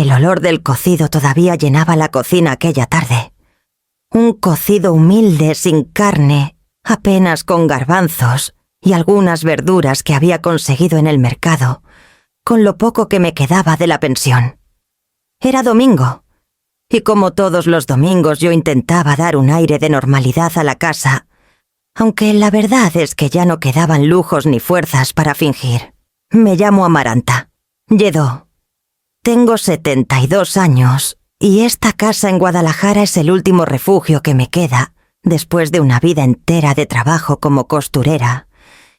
El olor del cocido todavía llenaba la cocina aquella tarde. Un cocido humilde, sin carne, apenas con garbanzos y algunas verduras que había conseguido en el mercado, con lo poco que me quedaba de la pensión. Era domingo, y como todos los domingos yo intentaba dar un aire de normalidad a la casa, aunque la verdad es que ya no quedaban lujos ni fuerzas para fingir. Me llamo Amaranta, Lledó. Tengo 72 años, y esta casa en Guadalajara es el último refugio que me queda después de una vida entera de trabajo como costurera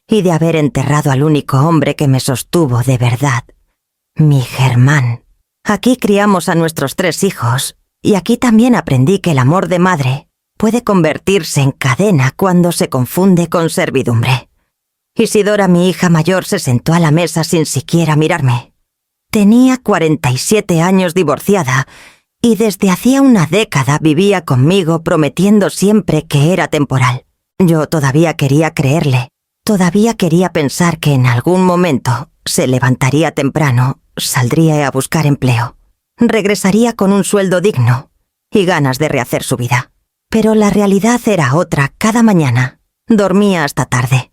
y de haber enterrado al único hombre que me sostuvo de verdad, mi Germán. Aquí criamos a nuestros 3 hijos, y aquí también aprendí que el amor de madre puede convertirse en cadena cuando se confunde con servidumbre. Isidora, mi hija mayor, se sentó a la mesa sin siquiera mirarme. Tenía 47 años divorciada, y desde hacía una década vivía conmigo prometiendo siempre que era temporal. Yo todavía quería creerle. Todavía quería pensar que en algún momento se levantaría temprano, saldría a buscar empleo, regresaría con un sueldo digno y ganas de rehacer su vida. Pero la realidad era otra cada mañana. Dormía hasta tarde.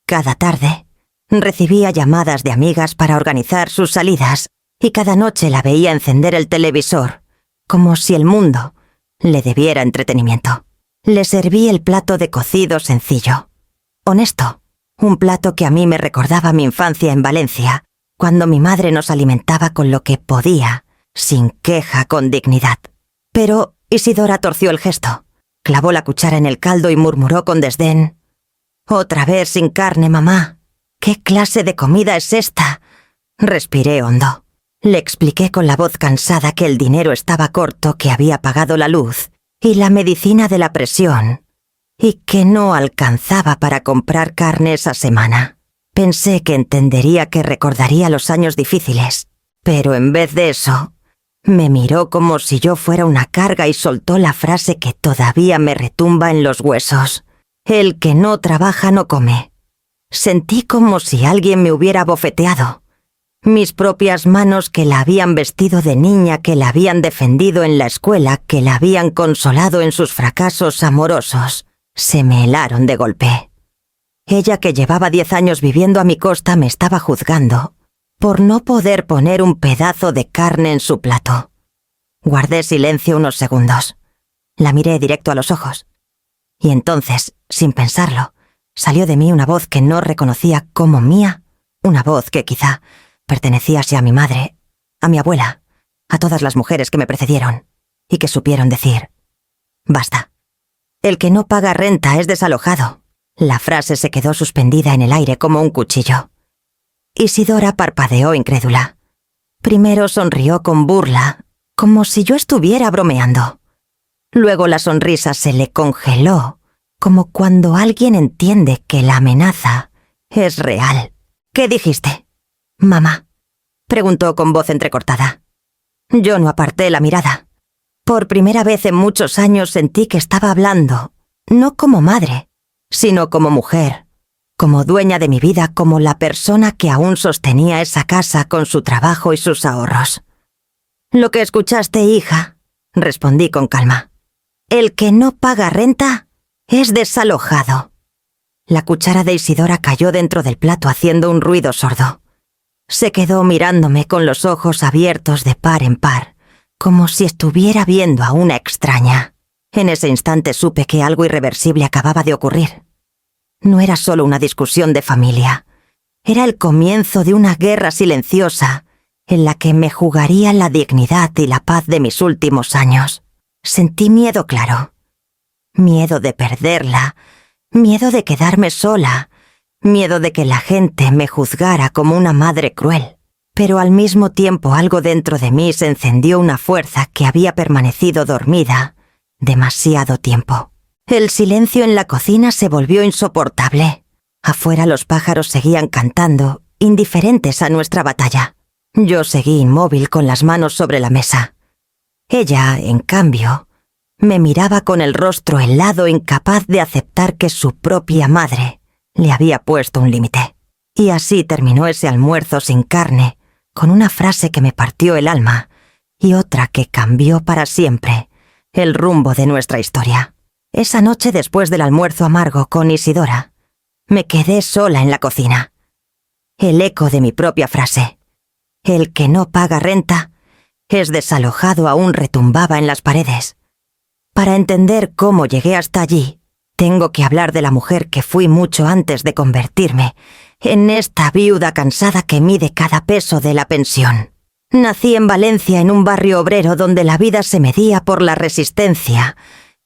Cada tarde recibía llamadas de amigas para organizar sus salidas y cada noche la veía encender el televisor, como si el mundo le debiera entretenimiento. Le serví el plato de cocido sencillo, honesto, un plato que a mí me recordaba mi infancia en Valencia, cuando mi madre nos alimentaba con lo que podía, sin queja, con dignidad. Pero Isidora torció el gesto, clavó la cuchara en el caldo y murmuró con desdén: «Otra vez sin carne, mamá. ¿Qué clase de comida es esta?» Respiré hondo. Le expliqué con la voz cansada que el dinero estaba corto, que había pagado la luz y la medicina de la presión, y que no alcanzaba para comprar carne esa semana. Pensé que entendería, que recordaría los años difíciles, pero en vez de eso, me miró como si yo fuera una carga y soltó la frase que todavía me retumba en los huesos: «El que no trabaja no come». Sentí como si alguien me hubiera bofeteado. Mis propias manos, que la habían vestido de niña, que la habían defendido en la escuela, que la habían consolado en sus fracasos amorosos, se me helaron de golpe. Ella, que llevaba 10 años viviendo a mi costa, me estaba juzgando por no poder poner un pedazo de carne en su plato. Guardé silencio unos segundos. La miré directo a los ojos. Y entonces, sin pensarlo, salió de mí una voz que no reconocía como mía, una voz que quizá perteneciese a mi madre, a mi abuela, a todas las mujeres que me precedieron, y que supieron decir: «Basta. El que no paga renta es desalojado». La frase se quedó suspendida en el aire como un cuchillo. Isidora parpadeó incrédula. Primero sonrió con burla, como si yo estuviera bromeando. Luego la sonrisa se le congeló, como cuando alguien entiende que la amenaza es real. «¿Qué dijiste, mamá?», preguntó con voz entrecortada. Yo no aparté la mirada. Por primera vez en muchos años sentí que estaba hablando, no como madre, sino como mujer, como dueña de mi vida, como la persona que aún sostenía esa casa con su trabajo y sus ahorros. «Lo que escuchaste, hija», respondí con calma. «El que no paga renta es desalojado». La cuchara de Isidora cayó dentro del plato haciendo un ruido sordo. Se quedó mirándome con los ojos abiertos de par en par, como si estuviera viendo a una extraña. En ese instante supe que algo irreversible acababa de ocurrir. No era solo una discusión de familia. Era el comienzo de una guerra silenciosa en la que me jugaría la dignidad y la paz de mis últimos años. Sentí miedo, claro. Miedo de perderla, miedo de quedarme sola, miedo de que la gente me juzgara como una madre cruel. Pero al mismo tiempo algo dentro de mí se encendió, una fuerza que había permanecido dormida demasiado tiempo. El silencio en la cocina se volvió insoportable. Afuera los pájaros seguían cantando, indiferentes a nuestra batalla. Yo seguí inmóvil con las manos sobre la mesa. Ella, en cambio, me miraba con el rostro helado, incapaz de aceptar que su propia madre le había puesto un límite. Y así terminó ese almuerzo sin carne, con una frase que me partió el alma y otra que cambió para siempre el rumbo de nuestra historia. Esa noche, después del almuerzo amargo con Isidora, me quedé sola en la cocina. El eco de mi propia frase, el que no paga renta, es desalojado, aún retumbaba en las paredes. Para entender cómo llegué hasta allí, tengo que hablar de la mujer que fui mucho antes de convertirme en esta viuda cansada que mide cada peso de la pensión. Nací en Valencia, en un barrio obrero donde la vida se medía por la resistencia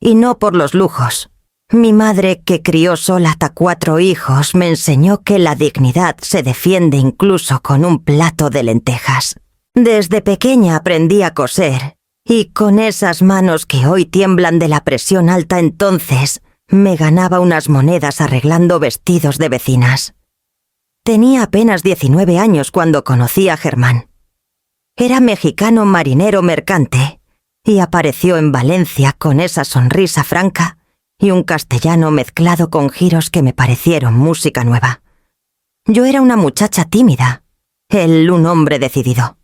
y no por los lujos. Mi madre, que crió sola hasta 4 hijos, me enseñó que la dignidad se defiende incluso con un plato de lentejas. Desde pequeña aprendí a coser, y con esas manos que hoy tiemblan de la presión alta entonces, me ganaba unas monedas arreglando vestidos de vecinas. Tenía apenas 19 años cuando conocí a Germán. Era mexicano marinero mercante, y apareció en Valencia con esa sonrisa franca y un castellano mezclado con giros que me parecieron música nueva. Yo era una muchacha tímida, él un hombre decidido.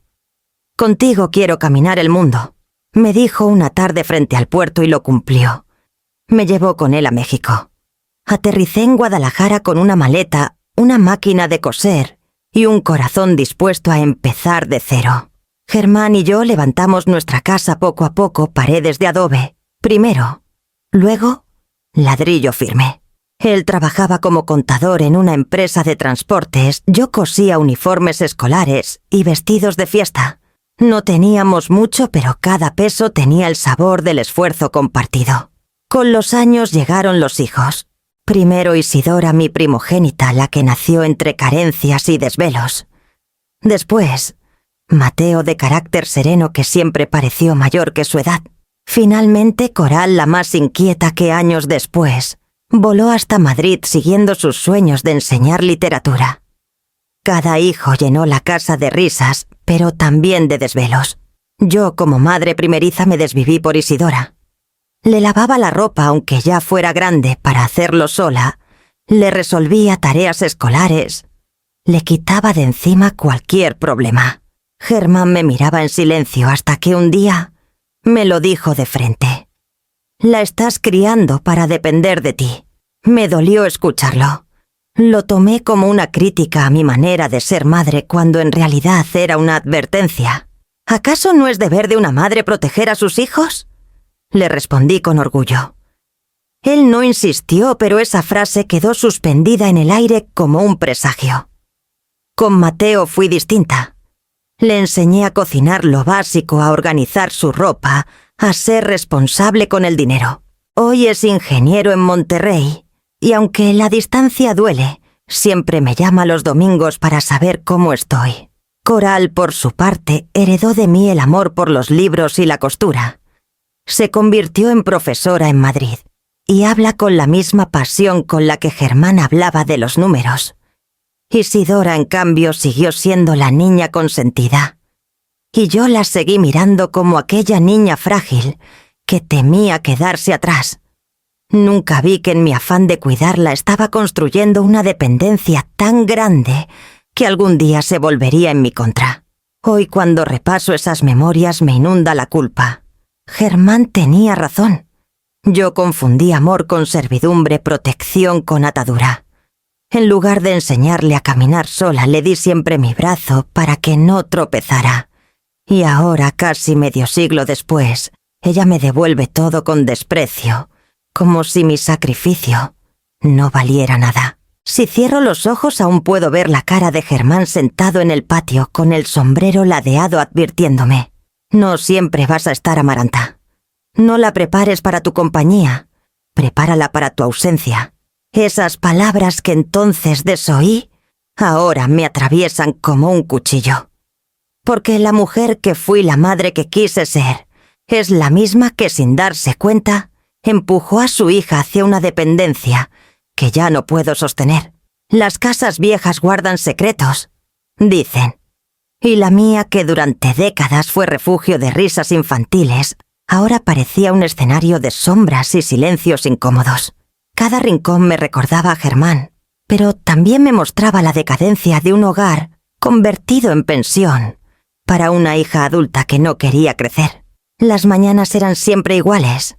«Contigo quiero caminar el mundo», me dijo una tarde frente al puerto y lo cumplió. Me llevó con él a México. Aterricé en Guadalajara con una maleta, una máquina de coser y un corazón dispuesto a empezar de cero. Germán y yo levantamos nuestra casa poco a poco, paredes de adobe, primero, luego ladrillo firme. Él trabajaba como contador en una empresa de transportes, yo cosía uniformes escolares y vestidos de fiesta. No teníamos mucho, pero cada peso tenía el sabor del esfuerzo compartido. Con los años llegaron los hijos. Primero Isidora, mi primogénita, la que nació entre carencias y desvelos. Después, Mateo, de carácter sereno que siempre pareció mayor que su edad. Finalmente, Coral, la más inquieta que años después, voló hasta Madrid siguiendo sus sueños de enseñar literatura. Cada hijo llenó la casa de risas, pero también de desvelos. Yo, como madre primeriza, me desviví por Isidora. Le lavaba la ropa, aunque ya fuera grande, para hacerlo sola. Le resolvía tareas escolares. Le quitaba de encima cualquier problema. Germán me miraba en silencio hasta que un día me lo dijo de frente. «La estás criando para depender de ti». Me dolió escucharlo. Lo tomé como una crítica a mi manera de ser madre cuando en realidad era una advertencia. ¿Acaso no es deber de una madre proteger a sus hijos?, le respondí con orgullo. Él no insistió, pero esa frase quedó suspendida en el aire como un presagio. Con Mateo fui distinta. Le enseñé a cocinar lo básico, a organizar su ropa, a ser responsable con el dinero. Hoy es ingeniero en Monterrey, y aunque la distancia duele, siempre me llama los domingos para saber cómo estoy. Coral, por su parte, heredó de mí el amor por los libros y la costura. Se convirtió en profesora en Madrid, y habla con la misma pasión con la que Germán hablaba de los números. Isidora, en cambio, siguió siendo la niña consentida, y yo la seguí mirando como aquella niña frágil que temía quedarse atrás. Nunca vi que en mi afán de cuidarla estaba construyendo una dependencia tan grande que algún día se volvería en mi contra. Hoy, cuando repaso esas memorias, me inunda la culpa. Germán tenía razón. Yo confundí amor con servidumbre, protección con atadura. En lugar de enseñarle a caminar sola, le di siempre mi brazo para que no tropezara. Y ahora, casi medio siglo después, ella me devuelve todo con desprecio, como si mi sacrificio no valiera nada. Si cierro los ojos, aún puedo ver la cara de Germán sentado en el patio con el sombrero ladeado advirtiéndome: «No siempre vas a estar, Amaranta. No la prepares para tu compañía, prepárala para tu ausencia». Esas palabras que entonces desoí, ahora me atraviesan como un cuchillo. Porque la mujer que fui, la madre que quise ser, es la misma que, sin darse cuenta, empujó a su hija hacia una dependencia que ya no puedo sostener. Las casas viejas guardan secretos, dicen. Y la mía, que durante décadas fue refugio de risas infantiles, ahora parecía un escenario de sombras y silencios incómodos. Cada rincón me recordaba a Germán, pero también me mostraba la decadencia de un hogar convertido en pensión, para una hija adulta que no quería crecer. Las mañanas eran siempre iguales.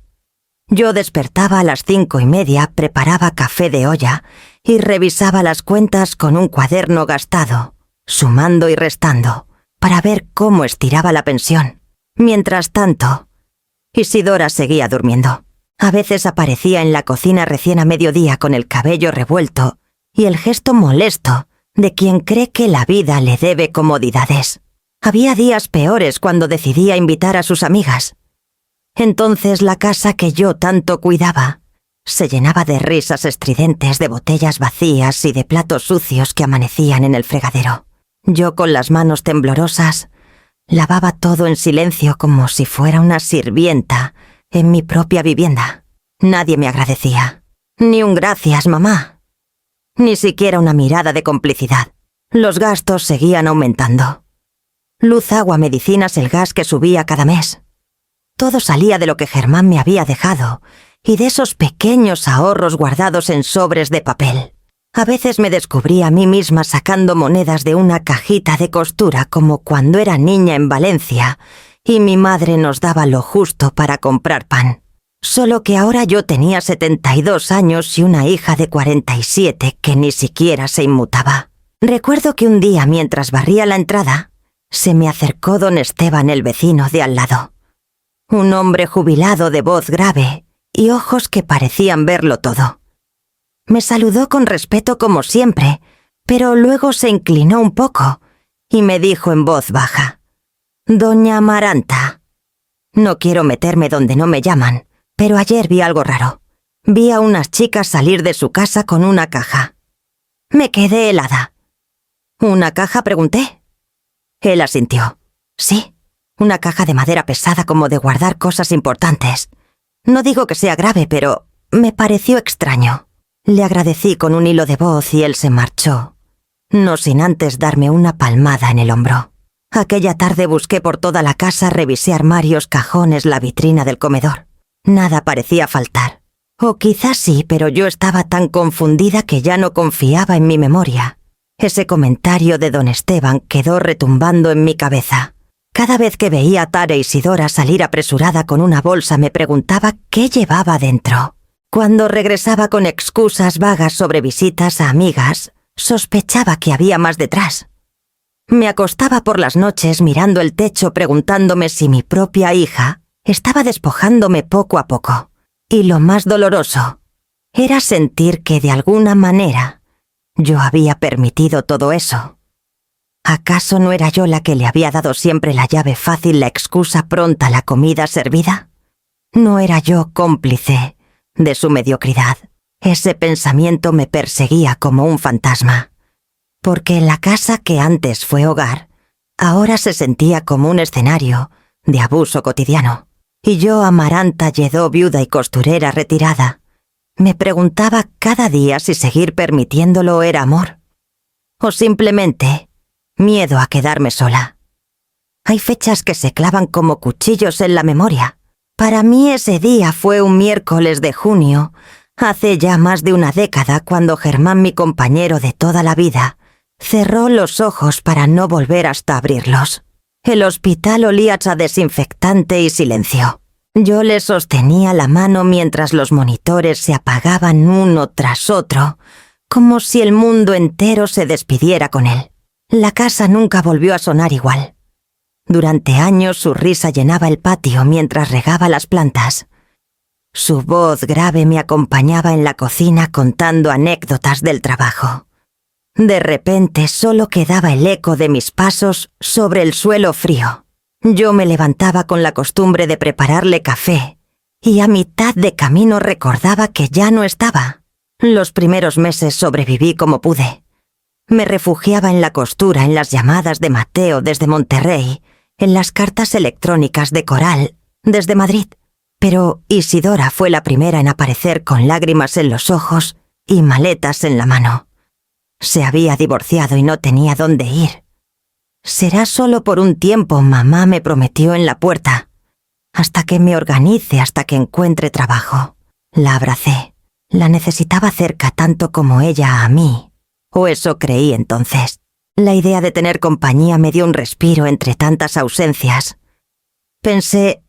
Yo despertaba a las 5:30, preparaba café de olla y revisaba las cuentas con un cuaderno gastado, sumando y restando, para ver cómo estiraba la pensión. Mientras tanto, Isidora seguía durmiendo. A veces aparecía en la cocina recién a mediodía con el cabello revuelto y el gesto molesto de quien cree que la vida le debe comodidades. Había días peores cuando decidía invitar a sus amigas. Entonces la casa que yo tanto cuidaba se llenaba de risas estridentes, de botellas vacías y de platos sucios que amanecían en el fregadero. Yo, con las manos temblorosas, lavaba todo en silencio como si fuera una sirvienta en mi propia vivienda. Nadie me agradecía. Ni un gracias, mamá. Ni siquiera una mirada de complicidad. Los gastos seguían aumentando. Luz, agua, medicinas, el gas que subía cada mes. Todo salía de lo que Germán me había dejado y de esos pequeños ahorros guardados en sobres de papel. A veces me descubría a mí misma sacando monedas de una cajita de costura como cuando era niña en Valencia y mi madre nos daba lo justo para comprar pan. Solo que ahora yo tenía 72 años y una hija de 47 que ni siquiera se inmutaba. Recuerdo que un día, mientras barría la entrada, se me acercó don Esteban, el vecino de al lado. Un hombre jubilado de voz grave y ojos que parecían verlo todo. Me saludó con respeto como siempre, pero luego se inclinó un poco y me dijo en voz baja: «Doña Amaranta, no quiero meterme donde no me llaman, pero ayer vi algo raro. Vi a unas chicas salir de su casa con una caja. Me quedé helada». «¿Una caja?», pregunté. Él asintió. «Sí, una caja de madera pesada como de guardar cosas importantes. No digo que sea grave, pero me pareció extraño». Le agradecí con un hilo de voz y él se marchó, no sin antes darme una palmada en el hombro. Aquella tarde busqué por toda la casa, revisé armarios, cajones, la vitrina del comedor. Nada parecía faltar. O quizás sí, pero yo estaba tan confundida que ya no confiaba en mi memoria. Ese comentario de don Esteban quedó retumbando en mi cabeza. Cada vez que veía a Tara Isidora salir apresurada con una bolsa me preguntaba qué llevaba dentro. Cuando regresaba con excusas vagas sobre visitas a amigas, sospechaba que había más detrás. Me acostaba por las noches mirando el techo preguntándome si mi propia hija estaba despojándome poco a poco. Y lo más doloroso era sentir que de alguna manera yo había permitido todo eso. ¿Acaso no era yo la que le había dado siempre la llave fácil, la excusa pronta, la comida servida? ¿No era yo cómplice de su mediocridad? Ese pensamiento me perseguía como un fantasma, porque la casa que antes fue hogar, ahora se sentía como un escenario de abuso cotidiano. Y yo, Amaranta Lledó, viuda y costurera retirada, me preguntaba cada día si seguir permitiéndolo era amor, o simplemente miedo a quedarme sola. Hay fechas que se clavan como cuchillos en la memoria. Para mí ese día fue un miércoles de junio, hace ya más de una década, cuando Germán, mi compañero de toda la vida, cerró los ojos para no volver hasta abrirlos. El hospital olía a desinfectante y silencio. Yo le sostenía la mano mientras los monitores se apagaban uno tras otro, como si el mundo entero se despidiera con él. La casa nunca volvió a sonar igual. Durante años su risa llenaba el patio mientras regaba las plantas. Su voz grave me acompañaba en la cocina contando anécdotas del trabajo. De repente solo quedaba el eco de mis pasos sobre el suelo frío. Yo me levantaba con la costumbre de prepararle café y a mitad de camino recordaba que ya no estaba. Los primeros meses sobreviví como pude. Me refugiaba en la costura, en las llamadas de Mateo desde Monterrey, en las cartas electrónicas de Coral desde Madrid. Pero Isidora fue la primera en aparecer con lágrimas en los ojos y maletas en la mano. Se había divorciado y no tenía dónde ir. «Será solo por un tiempo», mamá me prometió en la puerta. «Hasta que me organice, hasta que encuentre trabajo». La abracé. La necesitaba cerca tanto como ella a mí. O eso creí entonces. La idea de tener compañía me dio un respiro entre tantas ausencias. Pensé,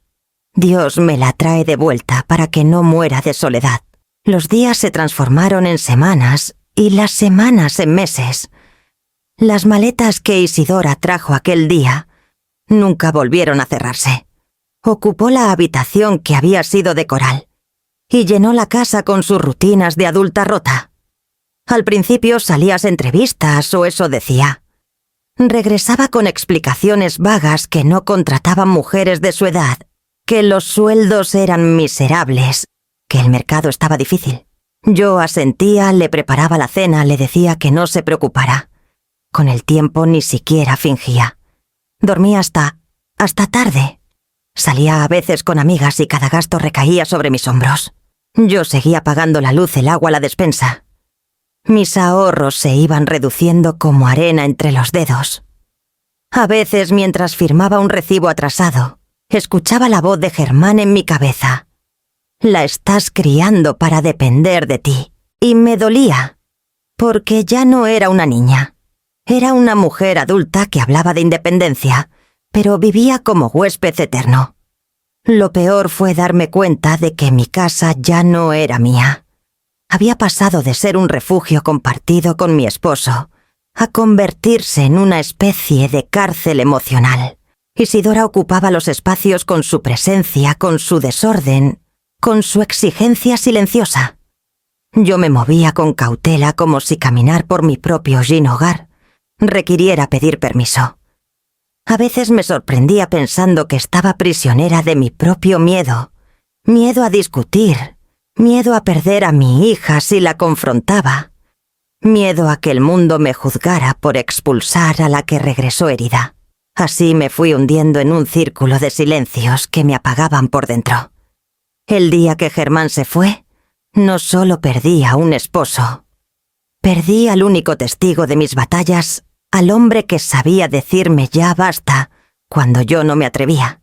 Dios me la trae de vuelta para que no muera de soledad. Los días se transformaron en semanas y las semanas en meses. Las maletas que Isidora trajo aquel día nunca volvieron a cerrarse. Ocupó la habitación que había sido de coral y llenó la casa con sus rutinas de adulta rota. Al principio salías a entrevistas o eso decía. Regresaba con explicaciones vagas que no contrataban mujeres de su edad, que los sueldos eran miserables, que el mercado estaba difícil. Yo asentía, le preparaba la cena, le decía que no se preocupara. Con el tiempo ni siquiera fingía. Dormía hasta tarde. Salía a veces con amigas y cada gasto recaía sobre mis hombros. Yo seguía pagando la luz, el agua, la despensa. Mis ahorros se iban reduciendo como arena entre los dedos. A veces, mientras firmaba un recibo atrasado, escuchaba la voz de Germán en mi cabeza. La estás criando para depender de ti. Y me dolía, porque ya no era una niña. Era una mujer adulta que hablaba de independencia, pero vivía como huésped eterno. Lo peor fue darme cuenta de que mi casa ya no era mía. Había pasado de ser un refugio compartido con mi esposo a convertirse en una especie de cárcel emocional. Isidora ocupaba los espacios con su presencia, con su desorden, con su exigencia silenciosa. Yo me movía con cautela como si caminar por mi propio hogar requiriera pedir permiso. A veces me sorprendía pensando que estaba prisionera de mi propio miedo. Miedo a discutir, miedo a perder a mi hija si la confrontaba, miedo a que el mundo me juzgara por expulsar a la que regresó herida. Así me fui hundiendo en un círculo de silencios que me apagaban por dentro. El día que Germán se fue, no solo perdí a un esposo, perdí al único testigo de mis batallas, al hombre que sabía decirme ya basta cuando yo no me atrevía.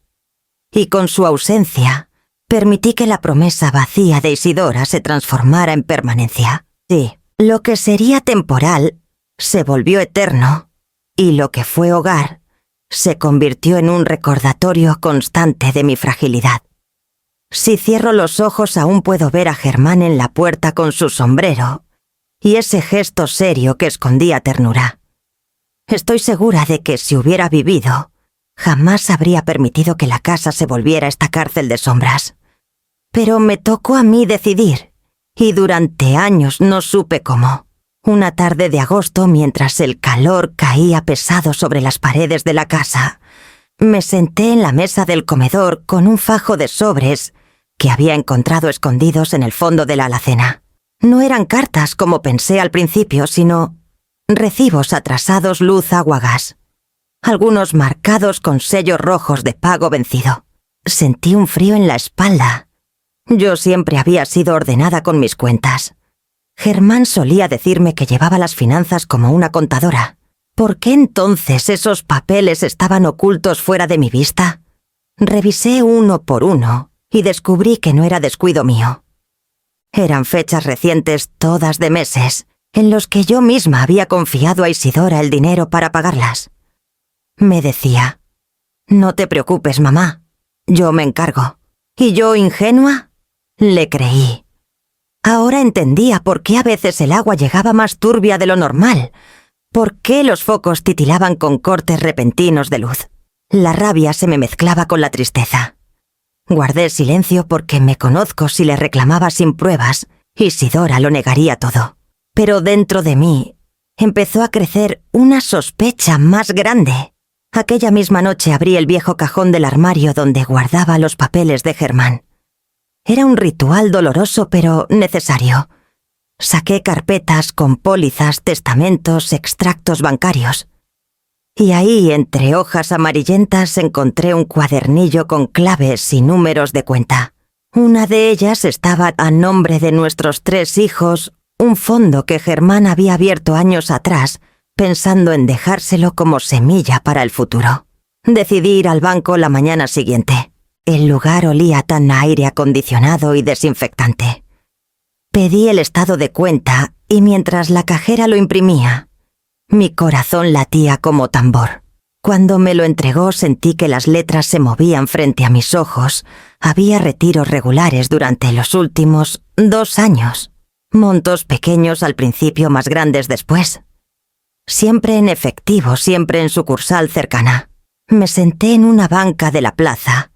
Y con su ausencia, permití que la promesa vacía de Isidora se transformara en permanencia. Sí, lo que sería temporal se volvió eterno, y lo que fue hogar se convirtió en un recordatorio constante de mi fragilidad. Si cierro los ojos aún puedo ver a Germán en la puerta con su sombrero y ese gesto serio que escondía ternura. Estoy segura de que si hubiera vivido, jamás habría permitido que la casa se volviera esta cárcel de sombras. Pero me tocó a mí decidir, y durante años no supe cómo. Una tarde de agosto, mientras el calor caía pesado sobre las paredes de la casa, me senté en la mesa del comedor con un fajo de sobres que había encontrado escondidos en el fondo de la alacena. No eran cartas como pensé al principio, sino recibos atrasados luz, agua, gas. Algunos marcados con sellos rojos de pago vencido. Sentí un frío en la espalda. Yo siempre había sido ordenada con mis cuentas. Germán solía decirme que llevaba las finanzas como una contadora. ¿Por qué entonces esos papeles estaban ocultos fuera de mi vista? Revisé uno por uno y descubrí que no era descuido mío. Eran fechas recientes, todas de meses, en los que yo misma había confiado a Isidora el dinero para pagarlas. Me decía, «No te preocupes, mamá, yo me encargo». ¿Y yo, ingenua? Le creí. Ahora entendía por qué a veces el agua llegaba más turbia de lo normal, por qué los focos titilaban con cortes repentinos de luz. La rabia se me mezclaba con la tristeza. Guardé silencio porque me conozco si le reclamaba sin pruebas, Isidora lo negaría todo. Pero dentro de mí empezó a crecer una sospecha más grande. Aquella misma noche abrí el viejo cajón del armario donde guardaba los papeles de Germán. Era un ritual doloroso pero necesario. Saqué carpetas con pólizas, testamentos, extractos bancarios. Y ahí, entre hojas amarillentas, encontré un cuadernillo con claves y números de cuenta. Una de ellas estaba a nombre de nuestros 3 hijos, un fondo que Germán había abierto años atrás, pensando en dejárselo como semilla para el futuro. Decidí ir al banco la mañana siguiente. El lugar olía tan a aire acondicionado y desinfectante. Pedí el estado de cuenta y mientras la cajera lo imprimía, Mi corazón latía como tambor. Cuando me lo entregó sentí que las letras se movían frente a mis ojos. Había retiros regulares durante los últimos 2 años. Montos pequeños al principio, más grandes después. Siempre en efectivo, siempre en sucursal cercana. Me senté en una banca de la plaza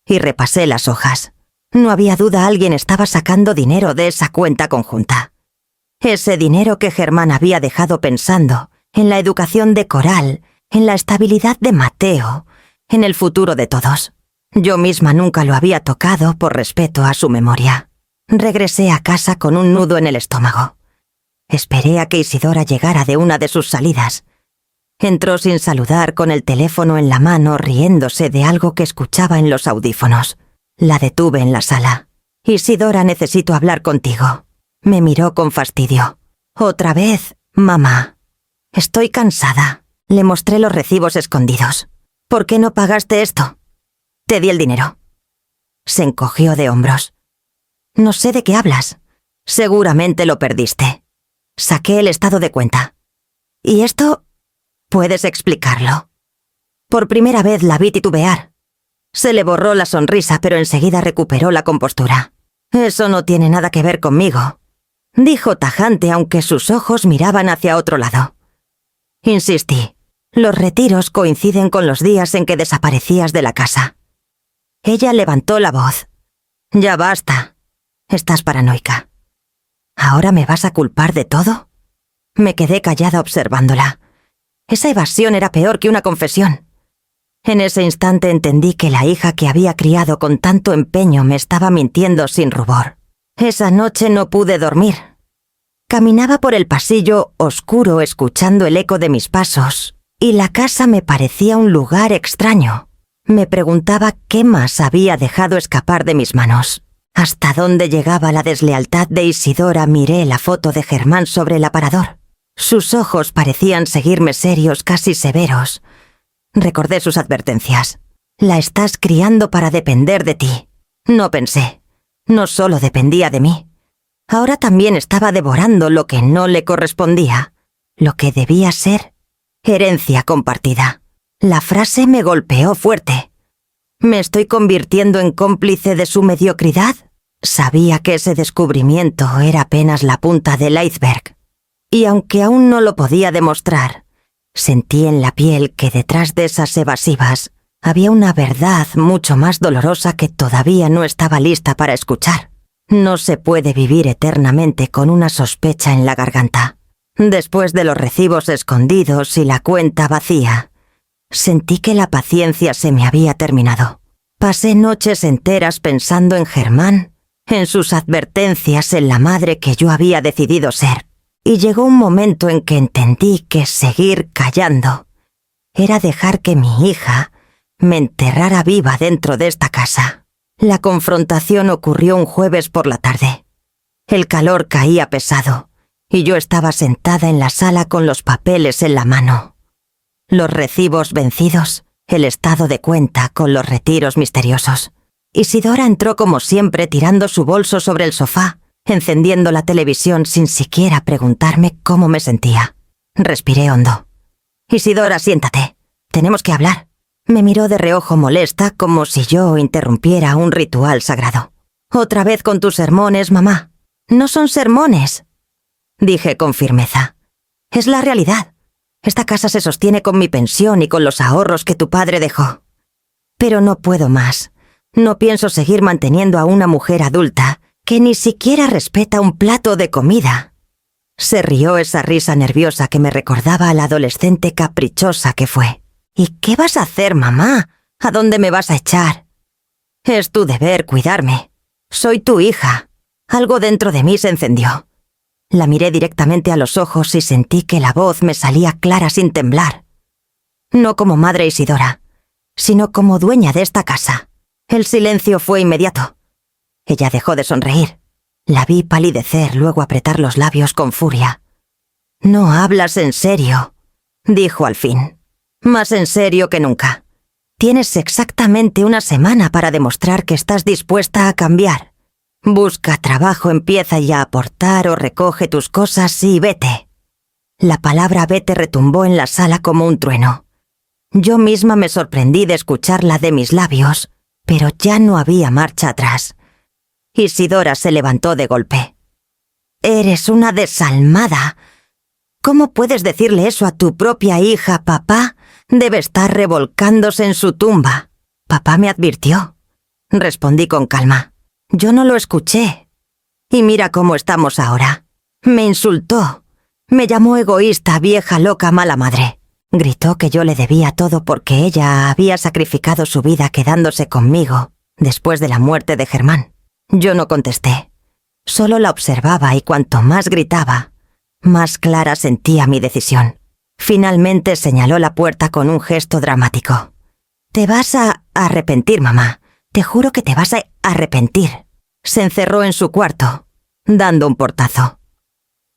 y repasé las hojas. No había duda, alguien estaba sacando dinero de esa cuenta conjunta. Ese dinero que Germán había dejado pensando en la educación de Coral, en la estabilidad de Mateo, en el futuro de todos. Yo misma nunca lo había tocado por respeto a su memoria. Regresé a casa con un nudo en el estómago. Esperé a que Isidora llegara de una de sus salidas. Entró sin saludar, con el teléfono en la mano, riéndose de algo que escuchaba en los audífonos. La detuve en la sala. «Isidora, necesito hablar contigo». Me miró con fastidio. «¿Otra vez, mamá?» «Estoy cansada». Le mostré los recibos escondidos. «¿Por qué no pagaste esto?» «Te di el dinero». Se encogió de hombros. «No sé de qué hablas». «Seguramente lo perdiste». Saqué el estado de cuenta. «¿Y esto? ¿Puedes explicarlo?» Por primera vez la vi titubear. Se le borró la sonrisa, pero enseguida recuperó la compostura. «Eso no tiene nada que ver conmigo», dijo tajante, aunque sus ojos miraban hacia otro lado. Insistí. «Los retiros coinciden con los días en que desaparecías de la casa». Ella levantó la voz. «Ya basta. Estás paranoica. ¿Ahora me vas a culpar de todo?» Me quedé callada observándola. Esa evasión era peor que una confesión. En ese instante entendí que la hija que había criado con tanto empeño me estaba mintiendo sin rubor. Esa noche no pude dormir. Caminaba por el pasillo oscuro escuchando el eco de mis pasos, y la casa me parecía un lugar extraño. Me preguntaba qué más había dejado escapar de mis manos. ¿Hasta dónde llegaba la deslealtad de Isidora? Miré la foto de Germán sobre el aparador. Sus ojos parecían seguirme serios, casi severos. Recordé sus advertencias. «La estás criando para depender de ti». No pensé. No solo dependía de mí. Ahora también estaba devorando lo que no le correspondía, lo que debía ser herencia compartida. La frase me golpeó fuerte. ¿Me estoy convirtiendo en cómplice de su mediocridad? Sabía que ese descubrimiento era apenas la punta del iceberg. Y aunque aún no lo podía demostrar, sentí en la piel que detrás de esas evasivas había una verdad mucho más dolorosa que todavía no estaba lista para escuchar. No se puede vivir eternamente con una sospecha en la garganta. Después de los recibos escondidos y la cuenta vacía, sentí que la paciencia se me había terminado. Pasé noches enteras pensando en Germán, en sus advertencias, en la madre que yo había decidido ser. Y llegó un momento en que entendí que seguir callando era dejar que mi hija me enterrara viva dentro de esta casa. La confrontación ocurrió un jueves por la tarde. El calor caía pesado, y yo estaba sentada en la sala con los papeles en la mano. Los recibos vencidos, el estado de cuenta con los retiros misteriosos. Isidora entró como siempre tirando su bolso sobre el sofá, encendiendo la televisión sin siquiera preguntarme cómo me sentía. Respiré hondo. «Isidora, siéntate. Tenemos que hablar». Me miró de reojo molesta, como si yo interrumpiera un ritual sagrado. «Otra vez con tus sermones, mamá». «No son sermones», dije con firmeza. «Es la realidad. Esta casa se sostiene con mi pensión y con los ahorros que tu padre dejó. Pero no puedo más. No pienso seguir manteniendo a una mujer adulta que ni siquiera respeta un plato de comida». Se rió esa risa nerviosa que me recordaba a la adolescente caprichosa que fue. «¿Y qué vas a hacer, mamá? ¿A dónde me vas a echar?» «Es tu deber cuidarme. Soy tu hija». Algo dentro de mí se encendió. La miré directamente a los ojos y sentí que la voz me salía clara sin temblar. No como madre Isidora, sino como dueña de esta casa. El silencio fue inmediato. Ella dejó de sonreír. La vi palidecer, luego apretar los labios con furia. «No hablas en serio», dijo al fin. «Más en serio que nunca. Tienes exactamente una semana para demostrar que estás dispuesta a cambiar. Busca trabajo, empieza ya a aportar o recoge tus cosas y vete». La palabra vete retumbó en la sala como un trueno. Yo misma me sorprendí de escucharla de mis labios, pero ya no había marcha atrás. Isidora se levantó de golpe. «Eres una desalmada. ¿Cómo puedes decirle eso a tu propia hija, papá? Debe estar revolcándose en su tumba». «Papá me advirtió», respondí con calma. «Yo no lo escuché. Y mira cómo estamos ahora. Me insultó. Me llamó egoísta, vieja loca, mala madre. Gritó que yo le debía todo porque ella había sacrificado su vida quedándose conmigo después de la muerte de Germán. Yo no contesté. Solo la observaba y cuanto más gritaba, más clara sentía mi decisión. Finalmente señaló la puerta con un gesto dramático. «Te vas a arrepentir, mamá. Te juro que te vas a arrepentir». Se encerró en su cuarto, dando un portazo.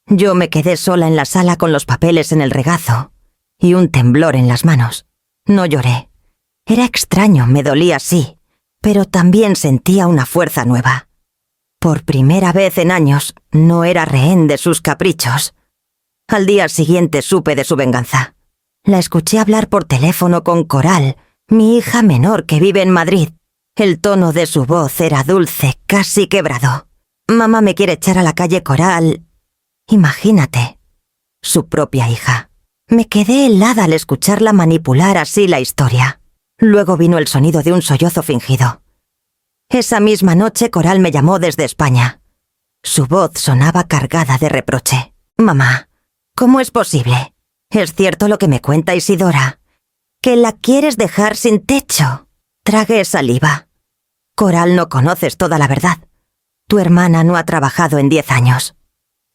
Yo me quedé sola en la sala con los papeles en el regazo y un temblor en las manos. No lloré. Era extraño, me dolía sí, pero también sentía una fuerza nueva. Por primera vez en años no era rehén de sus caprichos. Al día siguiente supe de su venganza. La escuché hablar por teléfono con Coral, mi hija menor que vive en Madrid. El tono de su voz era dulce, casi quebrado. «Mamá me quiere echar a la calle, Coral». Imagínate, su propia hija. Me quedé helada al escucharla manipular así la historia. Luego vino el sonido de un sollozo fingido. Esa misma noche Coral me llamó desde España. Su voz sonaba cargada de reproche. «Mamá, ¿cómo es posible? ¿Es cierto lo que me cuenta Isidora? ¿Que la quieres dejar sin techo?» Tragué saliva. «Coral, no conoces toda la verdad. Tu hermana no ha trabajado en 10 años.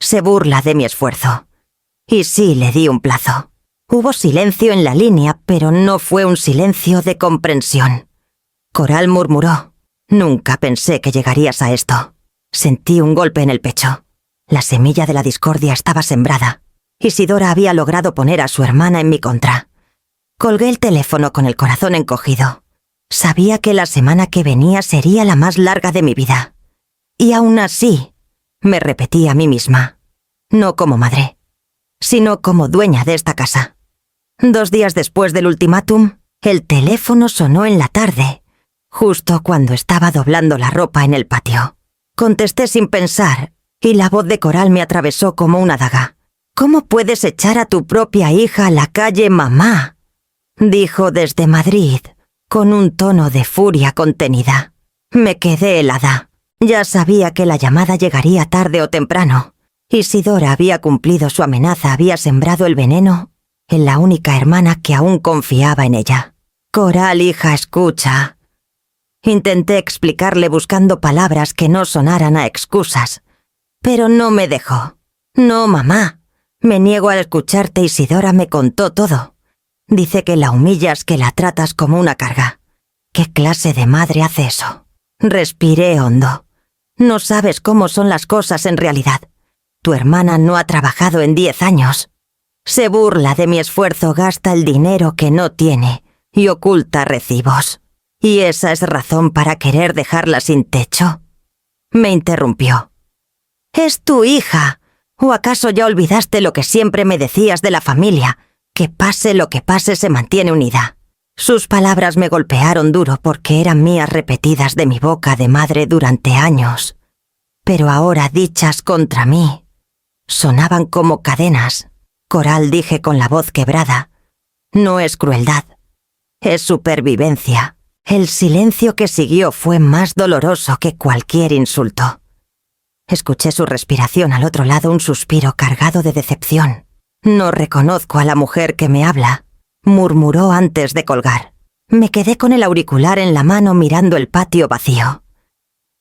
Se burla de mi esfuerzo. Y sí le di un plazo». Hubo silencio en la línea, pero no fue un silencio de comprensión. Coral murmuró. «Nunca pensé que llegarías a esto». Sentí un golpe en el pecho. La semilla de la discordia estaba sembrada. Isidora había logrado poner a su hermana en mi contra. Colgué el teléfono con el corazón encogido. Sabía que la semana que venía sería la más larga de mi vida. Y aún así, me repetí a mí misma, no como madre, sino como dueña de esta casa. 2 días después del ultimátum, el teléfono sonó en la tarde, justo cuando estaba doblando la ropa en el patio. Contesté sin pensar, y la voz de Coral me atravesó como una daga. «¿Cómo puedes echar a tu propia hija a la calle, mamá?», dijo desde Madrid, con un tono de furia contenida. Me quedé helada. Ya sabía que la llamada llegaría tarde o temprano. Isidora había cumplido su amenaza, había sembrado el veneno en la única hermana que aún confiaba en ella. «Coral, hija, escucha». Intenté explicarle buscando palabras que no sonaran a excusas, pero no me dejó. «No, mamá. Me niego a escucharte. Isidora me contó todo. Dice que la humillas, que la tratas como una carga. ¿Qué clase de madre hace eso?». Respiré hondo. «No sabes cómo son las cosas en realidad. Tu hermana no ha trabajado en 10 años. Se burla de mi esfuerzo, gasta el dinero que no tiene y oculta recibos. ¿Y esa es razón para querer dejarla sin techo?». Me interrumpió. «Es tu hija. ¿O acaso ya olvidaste lo que siempre me decías de la familia? Que pase lo que pase se mantiene unida». Sus palabras me golpearon duro porque eran mías repetidas de mi boca de madre durante años. Pero ahora dichas contra mí sonaban como cadenas. «Coral», dije con la voz quebrada, «no es crueldad, es supervivencia». El silencio que siguió fue más doloroso que cualquier insulto. Escuché su respiración al otro lado, un suspiro cargado de decepción. «No reconozco a la mujer que me habla», murmuró antes de colgar. Me quedé con el auricular en la mano mirando el patio vacío.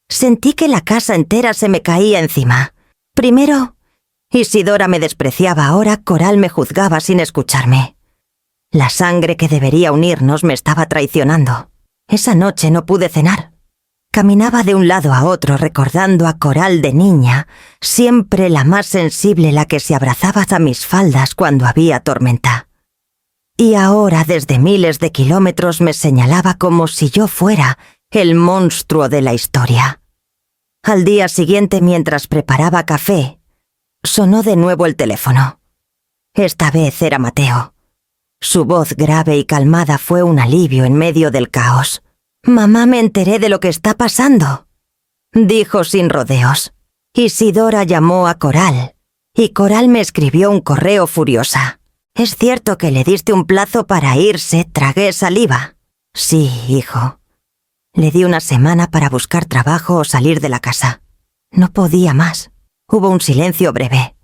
Sentí que la casa entera se me caía encima. Primero, Isidora me despreciaba, ahora Coral me juzgaba sin escucharme. La sangre que debería unirnos me estaba traicionando. Esa noche no pude cenar. Caminaba de un lado a otro recordando a Coral de niña, siempre la más sensible, la que se abrazaba a mis faldas cuando había tormenta. Y ahora desde miles de kilómetros me señalaba como si yo fuera el monstruo de la historia. Al día siguiente, mientras preparaba café, sonó de nuevo el teléfono. Esta vez era Mateo. Su voz grave y calmada fue un alivio en medio del caos. «Mamá, me enteré de lo que está pasando», dijo sin rodeos. Isidora llamó a Coral, y Coral me escribió un correo furiosa. «¿Es cierto que le diste un plazo para irse? Tragué saliva». «Sí, hijo. Le di una semana para buscar trabajo o salir de la casa. No podía más». Hubo un silencio breve.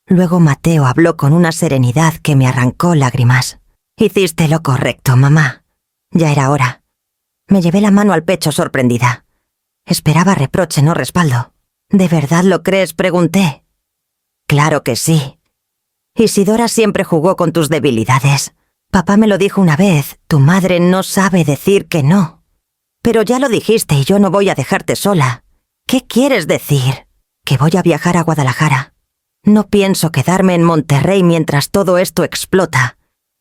Luego Mateo habló con una serenidad que me arrancó lágrimas. «Hiciste lo correcto, mamá. Ya era hora». Me llevé la mano al pecho sorprendida. Esperaba reproche, no respaldo. «¿De verdad lo crees?», pregunté. «Claro que sí. Isidora siempre jugó con tus debilidades. Papá me lo dijo una vez, tu madre no sabe decir que no. Pero ya lo dijiste y yo no voy a dejarte sola. ¿Qué quieres decir? Que voy a viajar a Guadalajara. No pienso quedarme en Monterrey mientras todo esto explota.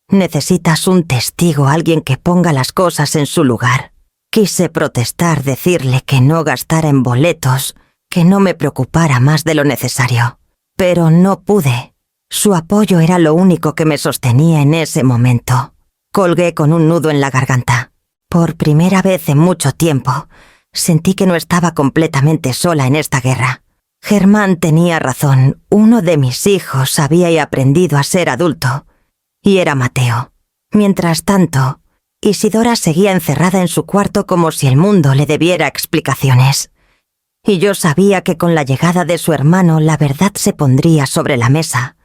Necesitas un testigo, alguien que ponga las cosas en su lugar». Quise protestar, decirle que no gastara en boletos, que no me preocupara más de lo necesario. Pero no pude. Su apoyo era lo único que me sostenía en ese momento. Colgué con un nudo en la garganta. Por primera vez en mucho tiempo, sentí que no estaba completamente sola en esta guerra. Germán tenía razón. Uno de mis hijos había aprendido a ser adulto, y era Mateo. Mientras tanto, Isidora seguía encerrada en su cuarto como si el mundo le debiera explicaciones. Y yo sabía que con la llegada de su hermano la verdad se pondría sobre la mesa,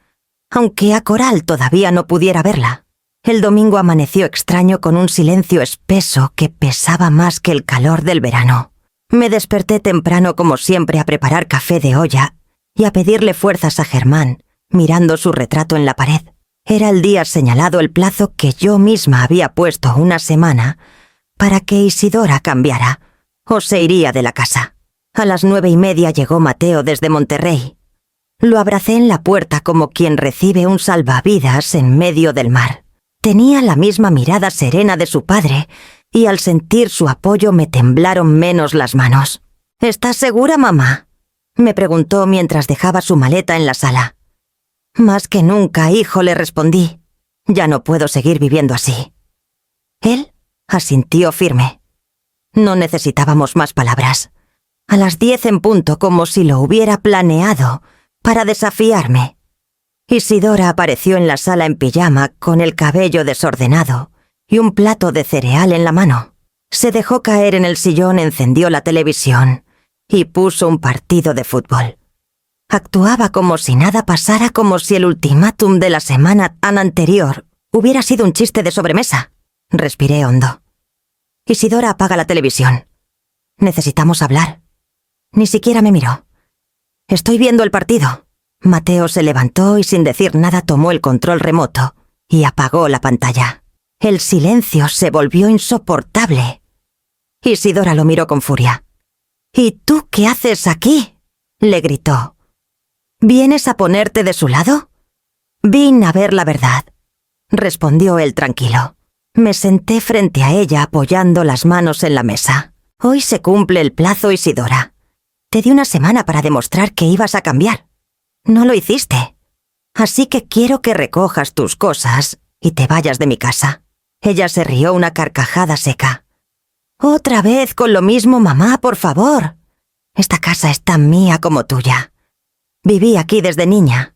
aunque a Coral todavía no pudiera verla. El domingo amaneció extraño con un silencio espeso que pesaba más que el calor del verano. Me desperté temprano como siempre a preparar café de olla y a pedirle fuerzas a Germán, mirando su retrato en la pared. Era el día señalado, el plazo que yo misma había puesto, una semana, para que Isidora cambiara o se iría de la casa. A las 9:30 llegó Mateo desde Monterrey. Lo abracé en la puerta como quien recibe un salvavidas en medio del mar. Tenía la misma mirada serena de su padre, y al sentir su apoyo me temblaron menos las manos. «¿Estás segura, mamá?», me preguntó mientras dejaba su maleta en la sala. «Más que nunca, hijo», le respondí. «Ya no puedo seguir viviendo así». Él asintió firme. No necesitábamos más palabras. A las 10 en punto, como si lo hubiera planeado, para desafiarme. Isidora apareció en la sala en pijama, con el cabello desordenado y un plato de cereal en la mano. Se dejó caer en el sillón, encendió la televisión y puso un partido de fútbol. Actuaba como si nada pasara, como si el ultimátum de la semana tan anterior hubiera sido un chiste de sobremesa. Respiré hondo. «Isidora, apaga la televisión. Necesitamos hablar». Ni siquiera me miró. «Estoy viendo el partido». Mateo se levantó y sin decir nada tomó el control remoto y apagó la pantalla. El silencio se volvió insoportable. Isidora lo miró con furia. «¿Y tú qué haces aquí?», le gritó. «¿Vienes a ponerte de su lado?». «Vine a ver la verdad», respondió él tranquilo. Me senté frente a ella apoyando las manos en la mesa. «Hoy se cumple el plazo, Isidora. Te di una semana para demostrar que ibas a cambiar. No lo hiciste. Así que quiero que recojas tus cosas y te vayas de mi casa». Ella se rió una carcajada seca. «¿Otra vez con lo mismo, mamá, por favor? Esta casa es tan mía como tuya. Viví aquí desde niña.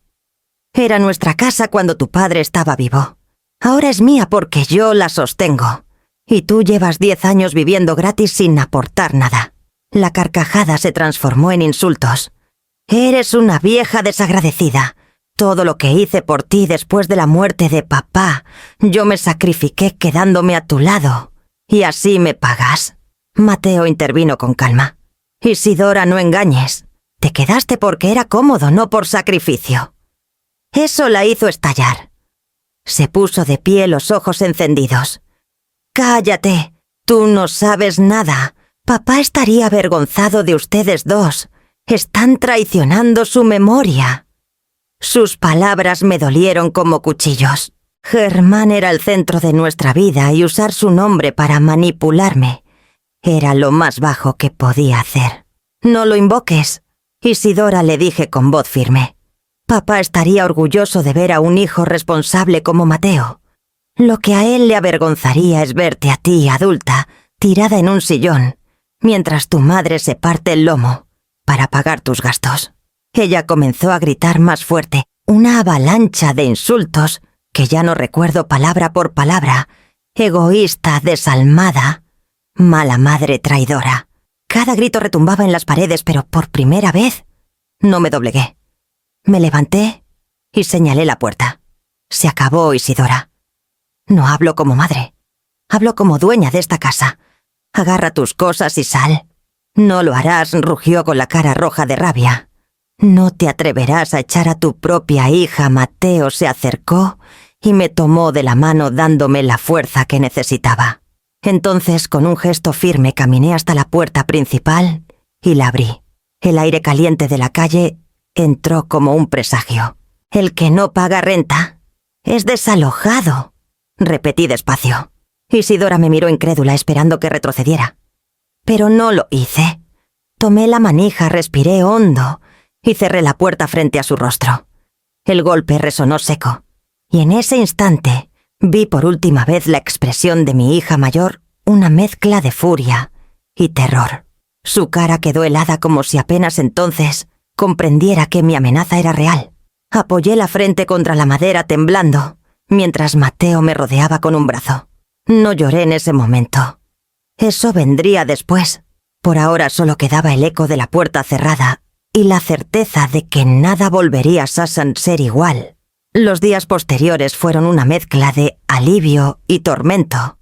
Era nuestra casa cuando tu padre estaba vivo. Ahora es mía porque yo la sostengo. Y tú llevas 10 años viviendo gratis sin aportar nada». La carcajada se transformó en insultos. «Eres una vieja desagradecida. Todo lo que hice por ti después de la muerte de papá, yo me sacrifiqué quedándome a tu lado. Y así me pagas». Mateo intervino con calma. «Isidora, no engañes. Te quedaste porque era cómodo, no por sacrificio». Eso la hizo estallar. Se puso de pie, los ojos encendidos. «Cállate. Tú no sabes nada. Papá estaría avergonzado de ustedes dos. Están traicionando su memoria». Sus palabras me dolieron como cuchillos. Germán era el centro de nuestra vida y usar su nombre para manipularme era lo más bajo que podía hacer. «No lo invoques», Isidora, le dije con voz firme. Papá estaría orgulloso de ver a un hijo responsable como Mateo. Lo que a él le avergonzaría es verte a ti, adulta, tirada en un sillón, mientras tu madre se parte el lomo para pagar tus gastos. Ella comenzó a gritar más fuerte, una avalancha de insultos que ya no recuerdo palabra por palabra. Egoísta, desalmada, mala madre traidora. Cada grito retumbaba en las paredes, pero por primera vez no me doblegué. Me levanté y señalé la puerta. Se acabó, Isidora. No hablo como madre. Hablo como dueña de esta casa. Agarra tus cosas y sal. No lo harás, rugió con la cara roja de rabia. No te atreverás a echar a tu propia hija. Mateo se acercó y me tomó de la mano dándome la fuerza que necesitaba. Entonces, con un gesto firme, caminé hasta la puerta principal y la abrí. El aire caliente de la calle entró como un presagio. El que no paga renta es desalojado, repetí despacio. Isidora me miró incrédula esperando que retrocediera. Pero no lo hice. Tomé la manija, respiré hondo y cerré la puerta frente a su rostro. El golpe resonó seco, y en ese instante vi por última vez la expresión de mi hija mayor, una mezcla de furia y terror. Su cara quedó helada como si apenas entonces comprendiera que mi amenaza era real. Apoyé la frente contra la madera temblando, mientras Mateo me rodeaba con un brazo. No lloré en ese momento. Eso vendría después. Por ahora solo quedaba el eco de la puerta cerrada y la certeza de que nada volvería a ser igual. Los días posteriores fueron una mezcla de alivio y tormento.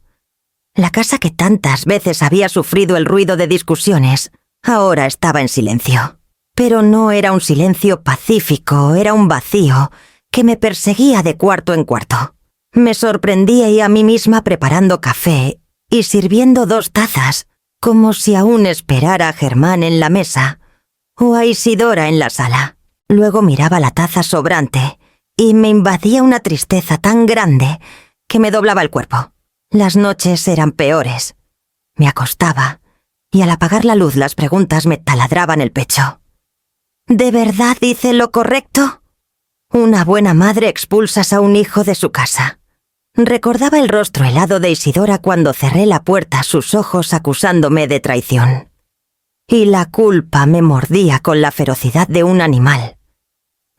La casa que tantas veces había sufrido el ruido de discusiones, ahora estaba en silencio. Pero no era un silencio pacífico, era un vacío que me perseguía de cuarto en cuarto. Me sorprendía a mí misma preparando café y sirviendo 2 tazas, como si aún esperara a Germán en la mesa o a Isidora en la sala. Luego miraba la taza sobrante y me invadía una tristeza tan grande que me doblaba el cuerpo. Las noches eran peores. Me acostaba y al apagar la luz las preguntas me taladraban el pecho. ¿De verdad hice lo correcto? Una buena madre expulsas a un hijo de su casa. Recordaba el rostro helado de Isidora cuando cerré la puerta a sus ojos acusándome de traición. Y la culpa me mordía con la ferocidad de un animal.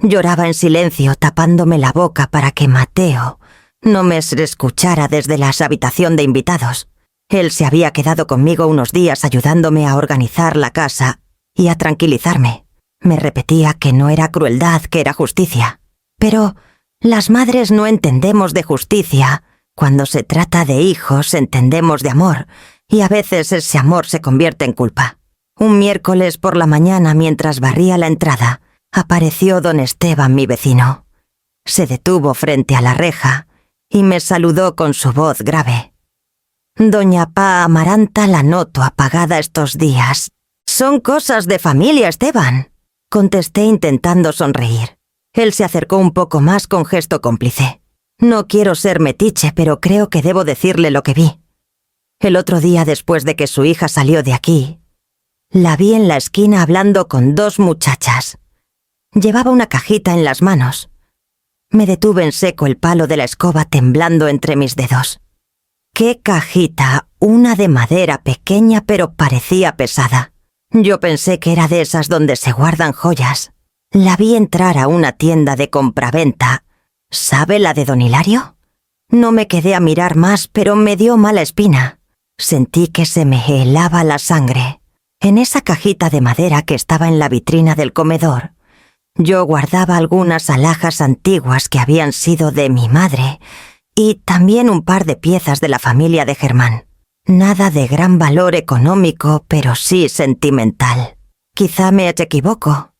Lloraba en silencio tapándome la boca para que Mateo no me escuchara desde la habitación de invitados. Él se había quedado conmigo unos días ayudándome a organizar la casa y a tranquilizarme. Me repetía que no era crueldad, que era justicia. Pero las madres no entendemos de justicia. Cuando se trata de hijos entendemos de amor, y a veces ese amor se convierte en culpa. Un miércoles por la mañana, mientras barría la entrada, apareció don Esteban, mi vecino. Se detuvo frente a la reja y me saludó con su voz grave. «Doña Pa Amaranta la noto apagada estos días. Son cosas de familia, Esteban», contesté intentando sonreír. Él se acercó un poco más con gesto cómplice. «No quiero ser metiche, pero creo que debo decirle lo que vi. El otro día, después de que su hija salió de aquí, la vi en la esquina hablando con 2 muchachas. Llevaba una cajita en las manos. Me detuve en seco, el palo de la escoba temblando entre mis dedos. ¡Qué cajita! Una de madera pequeña, pero parecía pesada. Yo pensé que era de esas donde se guardan joyas. La vi entrar a una tienda de compraventa. ¿Sabe la de don Hilario? No me quedé a mirar más, pero me dio mala espina. Sentí que se me helaba la sangre. En esa cajita de madera que estaba en la vitrina del comedor, yo guardaba algunas alhajas antiguas que habían sido de mi madre y también un par de piezas de la familia de Germán. Nada de gran valor económico, pero sí sentimental. Quizá me equivoco,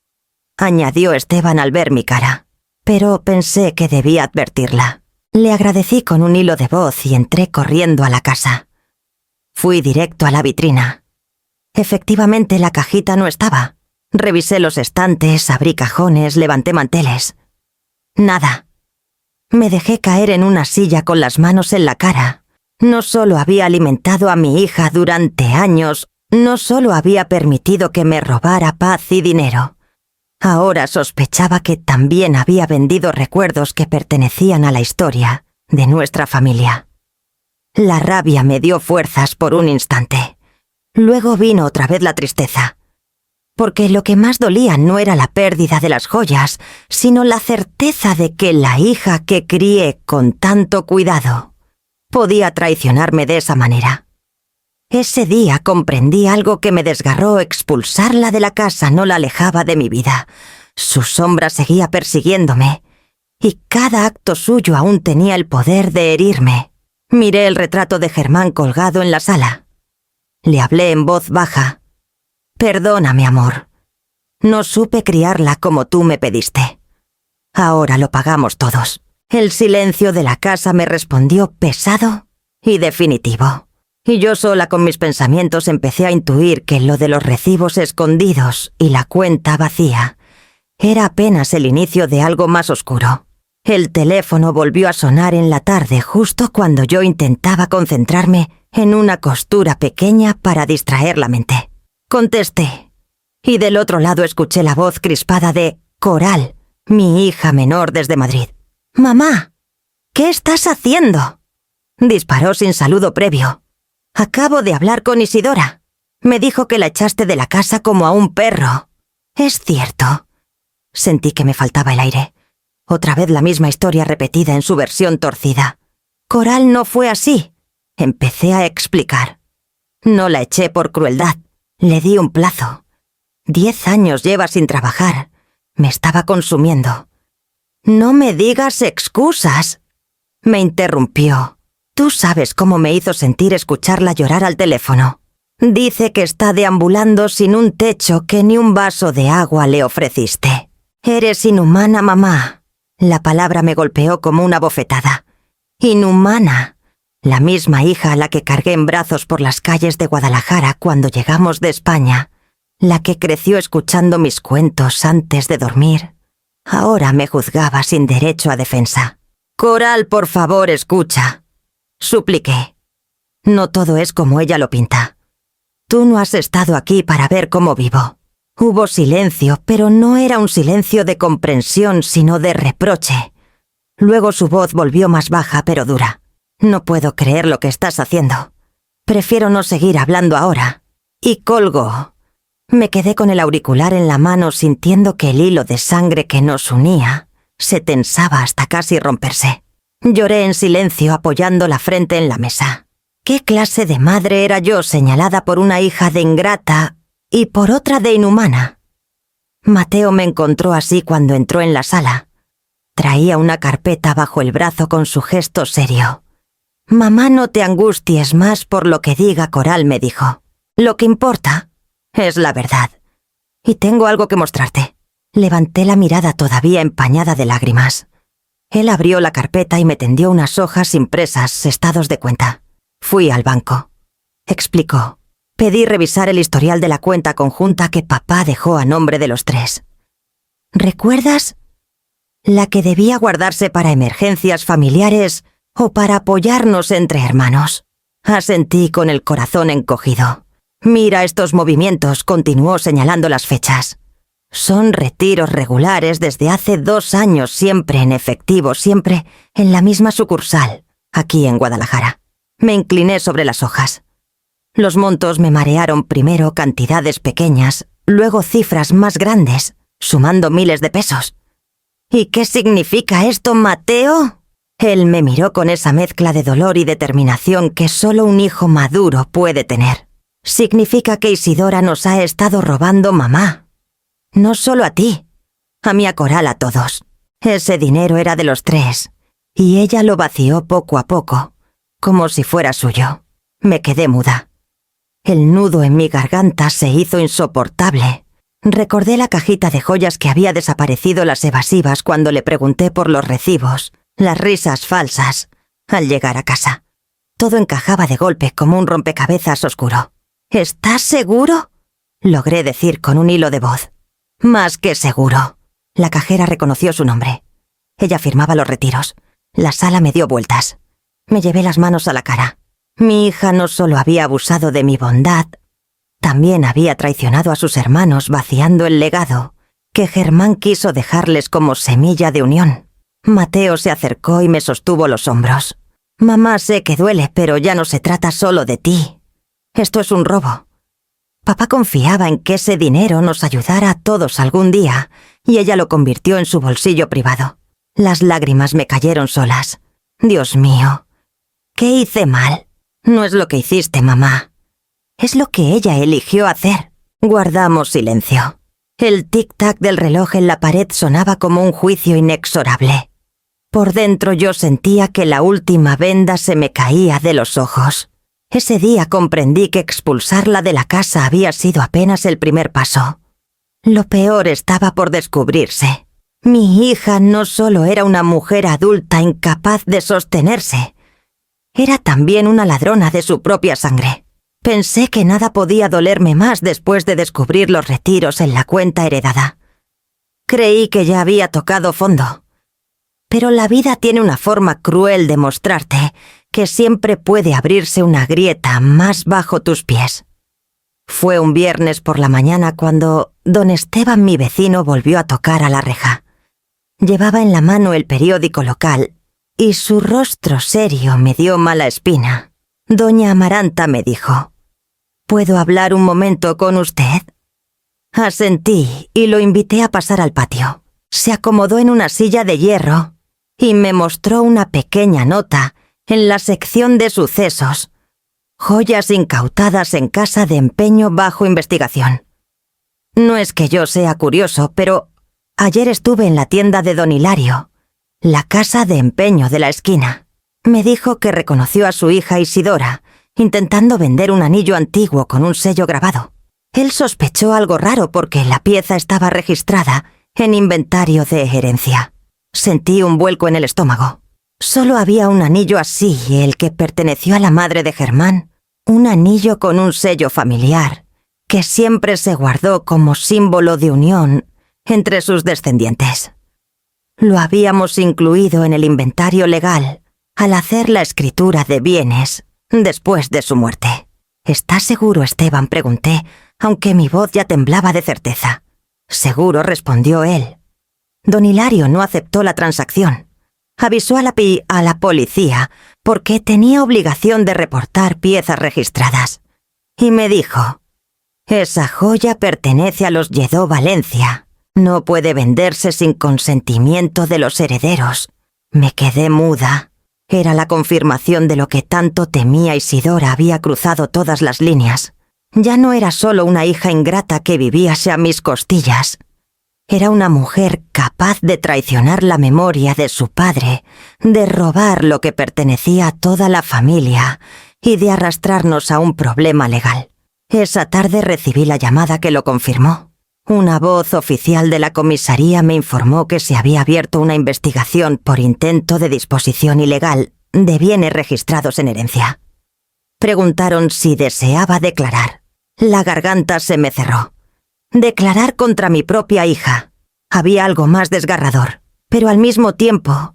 añadió Esteban al ver mi cara, pero pensé que debía advertirla. Le agradecí con un hilo de voz y entré corriendo a la casa. Fui directo a la vitrina. Efectivamente, la cajita no estaba. Revisé los estantes, abrí cajones, levanté manteles. Nada. Me dejé caer en una silla con las manos en la cara. No solo había alimentado a mi hija durante años, no solo había permitido que me robara paz y dinero. Ahora sospechaba que también había vendido recuerdos que pertenecían a la historia de nuestra familia. La rabia me dio fuerzas por un instante. Luego vino otra vez la tristeza. Porque lo que más dolía no era la pérdida de las joyas, sino la certeza de que la hija que crié con tanto cuidado podía traicionarme de esa manera. Ese día comprendí algo que me desgarró. Expulsarla de la casa no la alejaba de mi vida. Su sombra seguía persiguiéndome, y cada acto suyo aún tenía el poder de herirme. Miré el retrato de Germán colgado en la sala. Le hablé en voz baja. «Perdóname, amor. No supe criarla como tú me pediste. Ahora lo pagamos todos». El silencio de la casa me respondió pesado y definitivo. Y yo sola con mis pensamientos empecé a intuir que lo de los recibos escondidos y la cuenta vacía era apenas el inicio de algo más oscuro. El teléfono volvió a sonar en la tarde justo cuando yo intentaba concentrarme en una costura pequeña para distraer la mente. Contesté, y del otro lado escuché la voz crispada de Coral, mi hija menor desde Madrid. «Mamá, ¿qué estás haciendo?», disparó sin saludo previo. «Acabo de hablar con Isidora. Me dijo que la echaste de la casa como a un perro». «Es cierto». Sentí que me faltaba el aire. Otra vez la misma historia repetida en su versión torcida. «Coral no fue así», empecé a explicar. «No la eché por crueldad. Le di un plazo. 10 años lleva sin trabajar. Me estaba consumiendo». «No me digas excusas», me interrumpió. «Tú sabes cómo me hizo sentir escucharla llorar al teléfono. Dice que está deambulando sin un techo, que ni un vaso de agua le ofreciste. Eres inhumana, mamá». La palabra me golpeó como una bofetada. «Inhumana». La misma hija a la que cargué en brazos por las calles de Guadalajara cuando llegamos de España, la que creció escuchando mis cuentos antes de dormir, ahora me juzgaba sin derecho a defensa. «Coral, por favor, escucha», supliqué. «No todo es como ella lo pinta. Tú no has estado aquí para ver cómo vivo». Hubo silencio, pero no era un silencio de comprensión, sino de reproche. Luego su voz volvió más baja pero dura. «No puedo creer lo que estás haciendo. Prefiero no seguir hablando ahora». Y colgó. Me quedé con el auricular en la mano sintiendo que el hilo de sangre que nos unía se tensaba hasta casi romperse. Lloré en silencio apoyando la frente en la mesa. ¿Qué clase de madre era yo señalada por una hija de ingrata y por otra de inhumana? Mateo me encontró así cuando entró en la sala. Traía una carpeta bajo el brazo con su gesto serio. «Mamá, no te angusties más por lo que diga Coral», me dijo. «Lo que importa es la verdad. Y tengo algo que mostrarte». Levanté la mirada todavía empañada de lágrimas. Él abrió la carpeta y me tendió unas hojas impresas, estados de cuenta. «Fui al banco», explicó. «Pedí revisar el historial de la cuenta conjunta que papá dejó a nombre de los 3. ¿Recuerdas? La que debía guardarse para emergencias familiares o para apoyarnos entre hermanos». Asentí con el corazón encogido. «Mira estos movimientos», continuó señalando las fechas. «Son retiros regulares desde hace 2 años, siempre en efectivo, siempre en la misma sucursal, aquí en Guadalajara». Me incliné sobre las hojas. Los montos me marearon, primero cantidades pequeñas, luego cifras más grandes, sumando miles de pesos. «¿Y qué significa esto, Mateo?». Él me miró con esa mezcla de dolor y determinación que solo un hijo maduro puede tener. «Significa que Isidora nos ha estado robando, mamá. No solo a ti, a mí, a Coral, a todos. Ese dinero era de los 3, y ella lo vació poco a poco, como si fuera suyo». Me quedé muda. El nudo en mi garganta se hizo insoportable. Recordé la cajita de joyas que había desaparecido, las evasivas cuando le pregunté por los recibos, las risas falsas, al llegar a casa. Todo encajaba de golpe como un rompecabezas oscuro. «¿Estás seguro?», logré decir con un hilo de voz. «Más que seguro». La cajera reconoció su nombre. Ella firmaba los retiros. La sala me dio vueltas. Me llevé las manos a la cara. Mi hija no solo había abusado de mi bondad, también había traicionado a sus hermanos vaciando el legado que Germán quiso dejarles como semilla de unión. Mateo se acercó y me sostuvo los hombros. Mamá, sé que duele, pero ya no se trata solo de ti. Esto es un robo. Papá confiaba en que ese dinero nos ayudara a todos algún día, y ella lo convirtió en su bolsillo privado. Las lágrimas me cayeron solas. Dios mío, ¿qué hice mal? No es lo que hiciste, mamá. Es lo que ella eligió hacer. Guardamos silencio. El tic-tac del reloj en la pared sonaba como un juicio inexorable. Por dentro yo sentía que la última venda se me caía de los ojos. Ese día comprendí que expulsarla de la casa había sido apenas el primer paso. Lo peor estaba por descubrirse. Mi hija no solo era una mujer adulta incapaz de sostenerse, era también una ladrona de su propia sangre. Pensé que nada podía dolerme más después de descubrir los retiros en la cuenta heredada. Creí que ya había tocado fondo. Pero la vida tiene una forma cruel de mostrarte que siempre puede abrirse una grieta más bajo tus pies. Fue un viernes por la mañana cuando don Esteban, mi vecino, volvió a tocar a la reja. Llevaba en la mano el periódico local y su rostro serio me dio mala espina. Doña Amaranta me dijo: ¿Puedo hablar un momento con usted? Asentí y lo invité a pasar al patio. Se acomodó en una silla de hierro y me mostró una pequeña nota en la sección de sucesos. Joyas incautadas en casa de empeño bajo investigación. No es que yo sea curioso, pero ayer estuve en la tienda de don Hilario, la casa de empeño de la esquina. Me dijo que reconoció a su hija Isidora intentando vender un anillo antiguo con un sello grabado. Él sospechó algo raro porque la pieza estaba registrada en inventario de herencia. Sentí un vuelco en el estómago. Solo había un anillo así, el que perteneció a la madre de Germán, un anillo con un sello familiar, que siempre se guardó como símbolo de unión entre sus descendientes. Lo habíamos incluido en el inventario legal al hacer la escritura de bienes después de su muerte. ¿Estás seguro, Esteban?, pregunté, aunque mi voz ya temblaba de certeza. Seguro, respondió él. Don Hilario no aceptó la transacción. Avisó a la policía porque tenía obligación de reportar piezas registradas. Y me dijo: esa joya pertenece a los Lledó Valencia. No puede venderse sin consentimiento de los herederos. Me quedé muda. Era la confirmación de lo que tanto temía. Isidora había cruzado todas las líneas. Ya no era solo una hija ingrata que vivíase a mis costillas. Era una mujer capaz de traicionar la memoria de su padre, de robar lo que pertenecía a toda la familia y de arrastrarnos a un problema legal. Esa tarde recibí la llamada que lo confirmó. Una voz oficial de la comisaría me informó que se había abierto una investigación por intento de disposición ilegal de bienes registrados en herencia. Preguntaron si deseaba declarar. La garganta se me cerró. Declarar contra mi propia hija. Había algo más desgarrador, pero al mismo tiempo,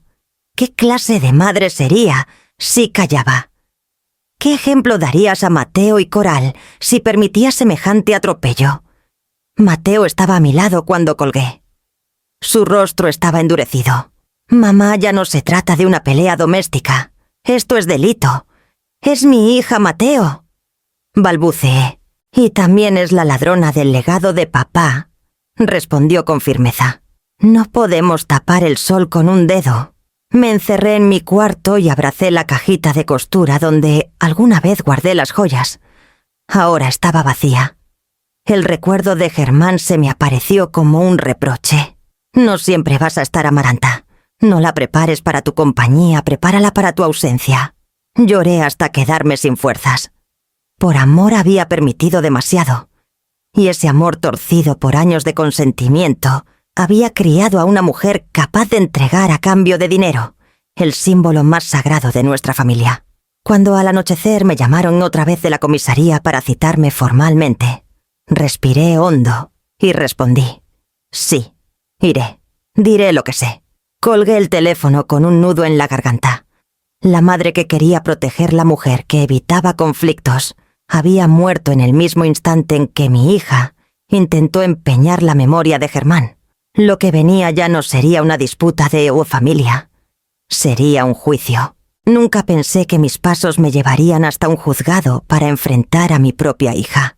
¿qué clase de madre sería si callaba? ¿Qué ejemplo darías a Mateo y Coral si permitías semejante atropello? Mateo estaba a mi lado cuando colgué. Su rostro estaba endurecido. Mamá, ya no se trata de una pelea doméstica. Esto es delito. Es mi hija, Mateo. Balbuceé. Y también es la ladrona del legado de papá, respondió con firmeza. No podemos tapar el sol con un dedo. Me encerré en mi cuarto y abracé la cajita de costura donde alguna vez guardé las joyas. Ahora estaba vacía. El recuerdo de Germán se me apareció como un reproche. No siempre vas a estar, Amaranta. No la prepares para tu compañía, prepárala para tu ausencia. Lloré hasta quedarme sin fuerzas. Por amor había permitido demasiado, y ese amor torcido por años de consentimiento había criado a una mujer capaz de entregar a cambio de dinero, el símbolo más sagrado de nuestra familia. Cuando al anochecer me llamaron otra vez de la comisaría para citarme formalmente, respiré hondo y respondí: sí, iré, diré lo que sé. Colgué el teléfono con un nudo en la garganta. La madre que quería proteger la mujer que evitaba conflictos había muerto en el mismo instante en que mi hija intentó empeñar la memoria de Germán. Lo que venía ya no sería una disputa de familia. Sería un juicio. Nunca pensé que mis pasos me llevarían hasta un juzgado para enfrentar a mi propia hija.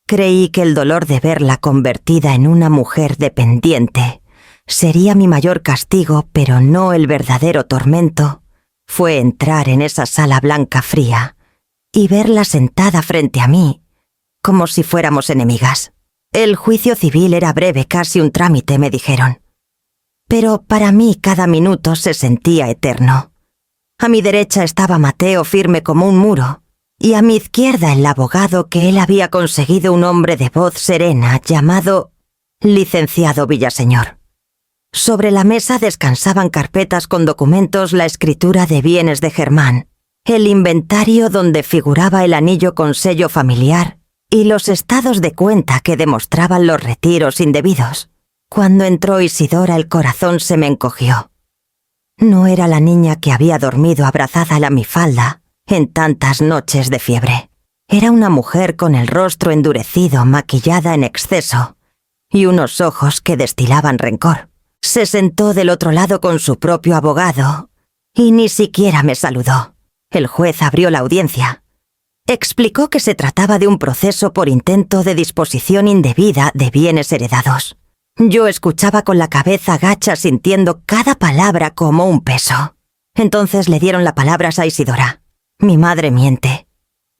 Creí que el dolor de verla convertida en una mujer dependiente sería mi mayor castigo, pero no el verdadero tormento. Fue entrar en esa sala blanca fría y verla sentada frente a mí, como si fuéramos enemigas. El juicio civil era breve, casi un trámite, me dijeron. Pero para mí cada minuto se sentía eterno. A mi derecha estaba Mateo firme como un muro, y a mi izquierda el abogado que él había conseguido, un hombre de voz serena llamado licenciado Villaseñor. Sobre la mesa descansaban carpetas con documentos, la escritura de bienes de Germán, el inventario donde figuraba el anillo con sello familiar y los estados de cuenta que demostraban los retiros indebidos. Cuando entró Isidora, el corazón se me encogió. No era la niña que había dormido abrazada a mi falda en tantas noches de fiebre. Era una mujer con el rostro endurecido, maquillada en exceso, y unos ojos que destilaban rencor. Se sentó del otro lado con su propio abogado y ni siquiera me saludó. El juez abrió la audiencia. Explicó que se trataba de un proceso por intento de disposición indebida de bienes heredados. Yo escuchaba con la cabeza gacha, sintiendo cada palabra como un peso. Entonces le dieron la palabra a Isidora. «Mi madre miente»,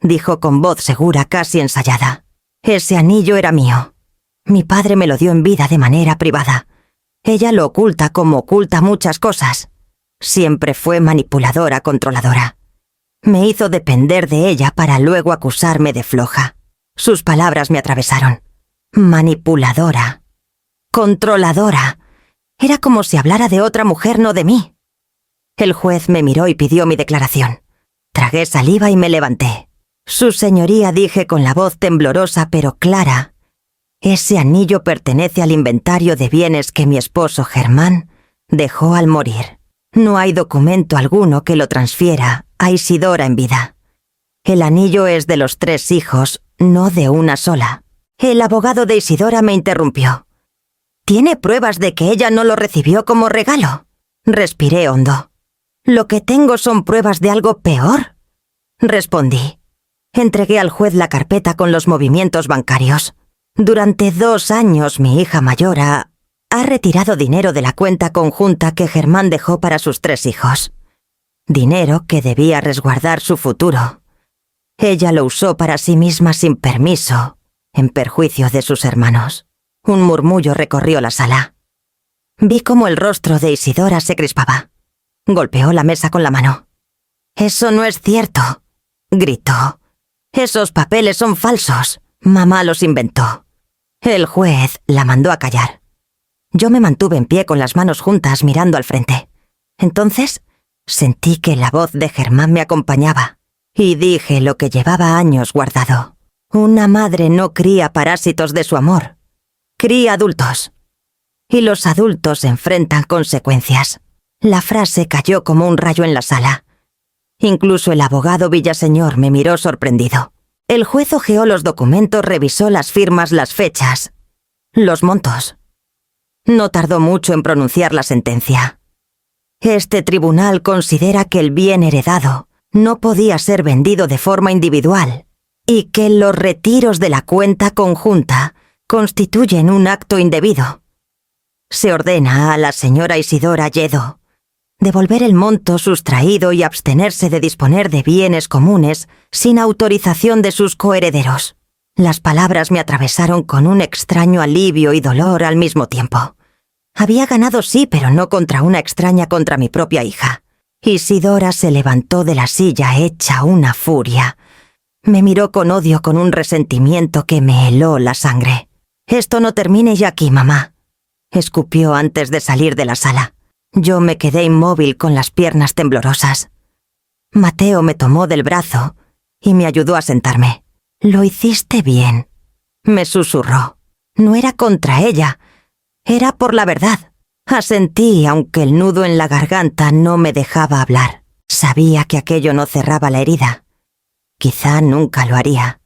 dijo con voz segura, casi ensayada. «Ese anillo era mío. Mi padre me lo dio en vida de manera privada. Ella lo oculta como oculta muchas cosas. Siempre fue manipuladora, controladora. Me hizo depender de ella para luego acusarme de floja». Sus palabras me atravesaron. Manipuladora. Controladora. Era como si hablara de otra mujer, no de mí. El juez me miró y pidió mi declaración. Tragué saliva y me levanté. «Su señoría», dije con la voz temblorosa pero clara, «ese anillo pertenece al inventario de bienes que mi esposo Germán dejó al morir. No hay documento alguno que lo transfiera a Isidora en vida. El anillo es de los 3 hijos, no de una sola». El abogado de Isidora me interrumpió. «¿Tiene pruebas de que ella no lo recibió como regalo?». Respiré hondo. «Lo que tengo son pruebas de algo peor», respondí. Entregué al juez la carpeta con los movimientos bancarios. Durante 2 años mi hija mayor ha retirado dinero de la cuenta conjunta que Germán dejó para sus 3 hijos. Dinero que debía resguardar su futuro. Ella lo usó para sí misma sin permiso, en perjuicio de sus hermanos. Un murmullo recorrió la sala. Vi cómo el rostro de Isidora se crispaba. Golpeó la mesa con la mano. «Eso no es cierto», gritó. «Esos papeles son falsos. Mamá los inventó». El juez la mandó a callar. Yo me mantuve en pie con las manos juntas mirando al frente. Entonces sentí que la voz de Germán me acompañaba y dije lo que llevaba años guardado. Una madre no cría parásitos de su amor. Cría adultos. Y los adultos enfrentan consecuencias. La frase cayó como un rayo en la sala. Incluso el abogado Villaseñor me miró sorprendido. El juez hojeó los documentos, revisó las firmas, las fechas, los montos. No tardó mucho en pronunciar la sentencia. Este tribunal considera que el bien heredado no podía ser vendido de forma individual y que los retiros de la cuenta conjunta constituyen un acto indebido. Se ordena a la señora Isidora Lledó devolver el monto sustraído y abstenerse de disponer de bienes comunes sin autorización de sus coherederos. Las palabras me atravesaron con un extraño alivio y dolor al mismo tiempo. Había ganado, sí, pero no contra una extraña, contra mi propia hija. Isidora se levantó de la silla hecha una furia. Me miró con odio, con un resentimiento que me heló la sangre. «Esto no termine ya aquí, mamá», escupió antes de salir de la sala. Yo me quedé inmóvil con las piernas temblorosas. Mateo me tomó del brazo y me ayudó a sentarme. «Lo hiciste bien», me susurró. No era contra ella, era por la verdad. Asentí, aunque el nudo en la garganta no me dejaba hablar. Sabía que aquello no cerraba la herida. Quizá nunca lo haría,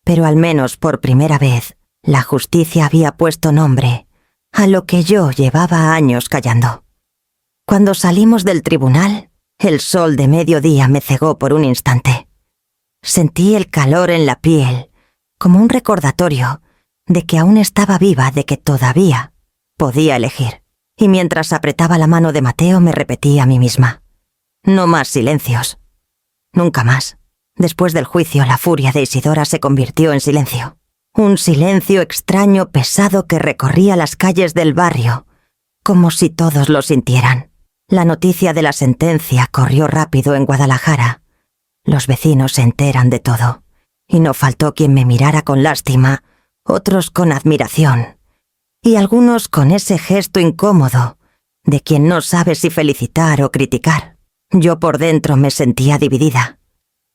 pero al menos por primera vez la justicia había puesto nombre a lo que yo llevaba años callando. Cuando salimos del tribunal, el sol de mediodía me cegó por un instante. Sentí el calor en la piel, como un recordatorio de que aún estaba viva, de que todavía podía elegir. Y mientras apretaba la mano de Mateo me repetí a mí misma: no más silencios. Nunca más. Después del juicio, la furia de Isidora se convirtió en silencio. Un silencio extraño, pesado, que recorría las calles del barrio, como si todos lo sintieran. La noticia de la sentencia corrió rápido en Guadalajara. Los vecinos se enteran de todo, y no faltó quien me mirara con lástima, otros con admiración, y algunos con ese gesto incómodo de quien no sabe si felicitar o criticar. Yo por dentro me sentía dividida.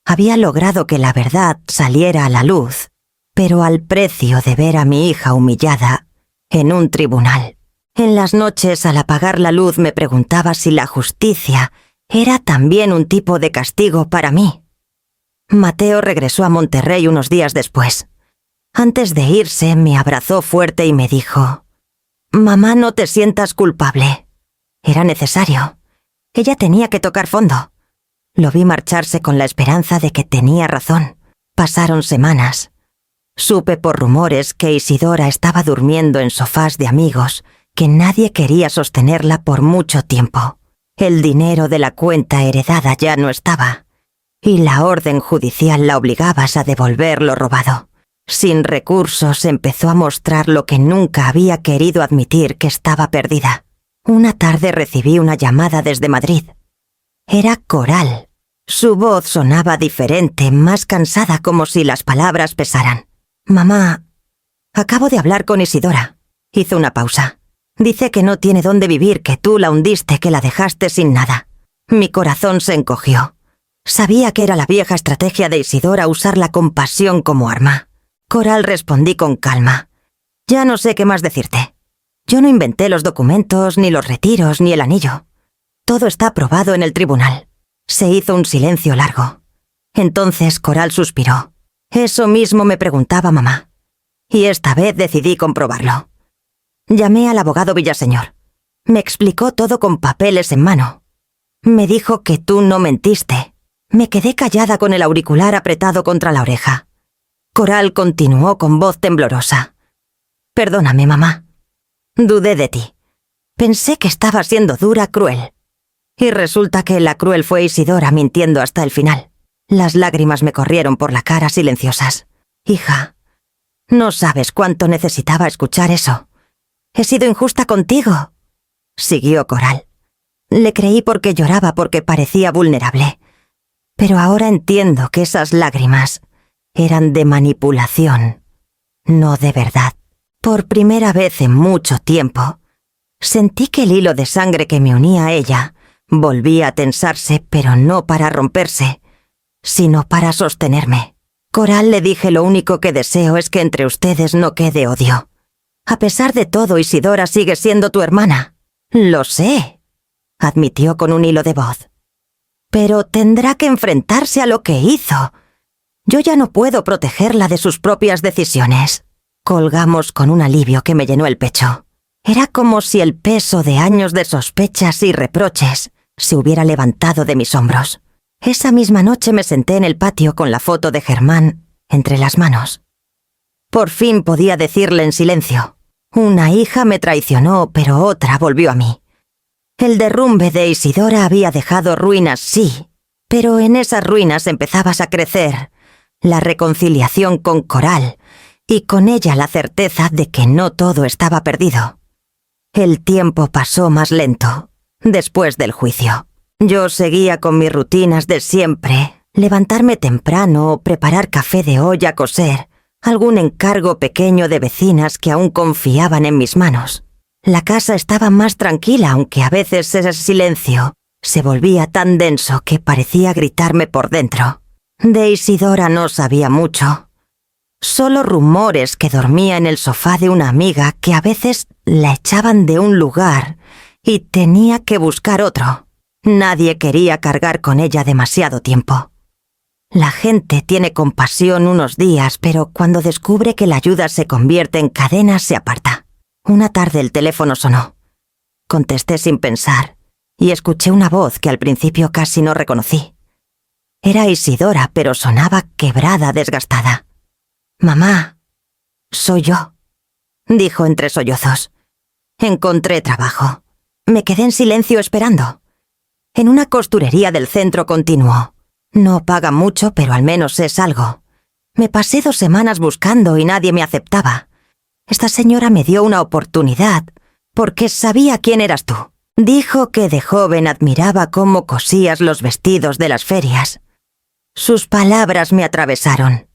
Había logrado que la verdad saliera a la luz, pero al precio de ver a mi hija humillada en un tribunal. En las noches, al apagar la luz, me preguntaba si la justicia era también un tipo de castigo para mí. Mateo regresó a Monterrey unos días después. Antes de irse, me abrazó fuerte y me dijo: «Mamá, no te sientas culpable». Era necesario. Ella tenía que tocar fondo. Lo vi marcharse con la esperanza de que tenía razón. Pasaron semanas. Supe por rumores que Isidora estaba durmiendo en sofás de amigos, que nadie quería sostenerla por mucho tiempo. El dinero de la cuenta heredada ya no estaba, y la orden judicial la obligaba a devolver lo robado. Sin recursos, empezó a mostrar lo que nunca había querido admitir, que estaba perdida. Una tarde recibí una llamada desde Madrid. Era Coral. Su voz sonaba diferente, más cansada, como si las palabras pesaran. «Mamá, acabo de hablar con Isidora». Hizo una pausa. «Dice que no tiene dónde vivir, que tú la hundiste, que la dejaste sin nada». Mi corazón se encogió. Sabía que era la vieja estrategia de Isidora usar la compasión como arma. «Coral», respondí con calma. «Ya no sé qué más decirte. Yo no inventé los documentos, ni los retiros, ni el anillo. Todo está aprobado en el tribunal». Se hizo un silencio largo. Entonces Coral suspiró. «Eso mismo me preguntaba mamá. Y esta vez decidí comprobarlo. Llamé al abogado Villaseñor. Me explicó todo con papeles en mano. Me dijo que tú no mentiste». Me quedé callada con el auricular apretado contra la oreja. Coral continuó con voz temblorosa: «Perdóname, mamá. Dudé de ti. Pensé que estaba siendo dura, cruel. Y resulta que la cruel fue Isidora, mintiendo hasta el final». Las lágrimas me corrieron por la cara, silenciosas. «Hija, no sabes cuánto necesitaba escuchar eso. He sido injusta contigo», siguió Coral. «Le creí porque lloraba, porque parecía vulnerable. Pero ahora entiendo que esas lágrimas eran de manipulación, no de verdad. Por primera vez en mucho tiempo, sentí que el hilo de sangre que me unía a ella volvía a tensarse, pero no para romperse, sino para sostenerme. Coral», le dije, «lo único que deseo es que entre ustedes no quede odio. A pesar de todo, Isidora sigue siendo tu hermana». «Lo sé», admitió con un hilo de voz. «Pero tendrá que enfrentarse a lo que hizo. Yo ya no puedo protegerla de sus propias decisiones». Colgamos con un alivio que me llenó el pecho. Era como si el peso de años de sospechas y reproches se hubiera levantado de mis hombros. Esa misma noche me senté en el patio con la foto de Germán entre las manos. Por fin podía decirle en silencio: «Una hija me traicionó, pero otra volvió a mí». El derrumbe de Isidora había dejado ruinas, sí, pero en esas ruinas empezabas a crecer la reconciliación con Coral, y con ella la certeza de que no todo estaba perdido. El tiempo pasó más lento después del juicio. Yo seguía con mis rutinas de siempre: levantarme temprano, preparar café de olla, coser, algún encargo pequeño de vecinas que aún confiaban en mis manos. La casa estaba más tranquila, aunque a veces ese silencio se volvía tan denso que parecía gritarme por dentro. De Isidora no sabía mucho. Solo rumores que dormía en el sofá de una amiga, que a veces la echaban de un lugar y tenía que buscar otro. Nadie quería cargar con ella demasiado tiempo. La gente tiene compasión unos días, pero cuando descubre que la ayuda se convierte en cadena, se aparta. Una tarde el teléfono sonó. Contesté sin pensar y escuché una voz que al principio casi no reconocí. Era Isidora, pero sonaba quebrada, desgastada. «Mamá, soy yo», dijo entre sollozos. Encontré trabajo. Me quedé en silencio esperando. En una costurería del centro continuó. No paga mucho, pero al menos es algo. Me pasé 2 semanas buscando y nadie me aceptaba. Esta señora me dio una oportunidad, porque sabía quién eras tú. Dijo que de joven admiraba cómo cosías los vestidos de las ferias. Sus palabras me atravesaron.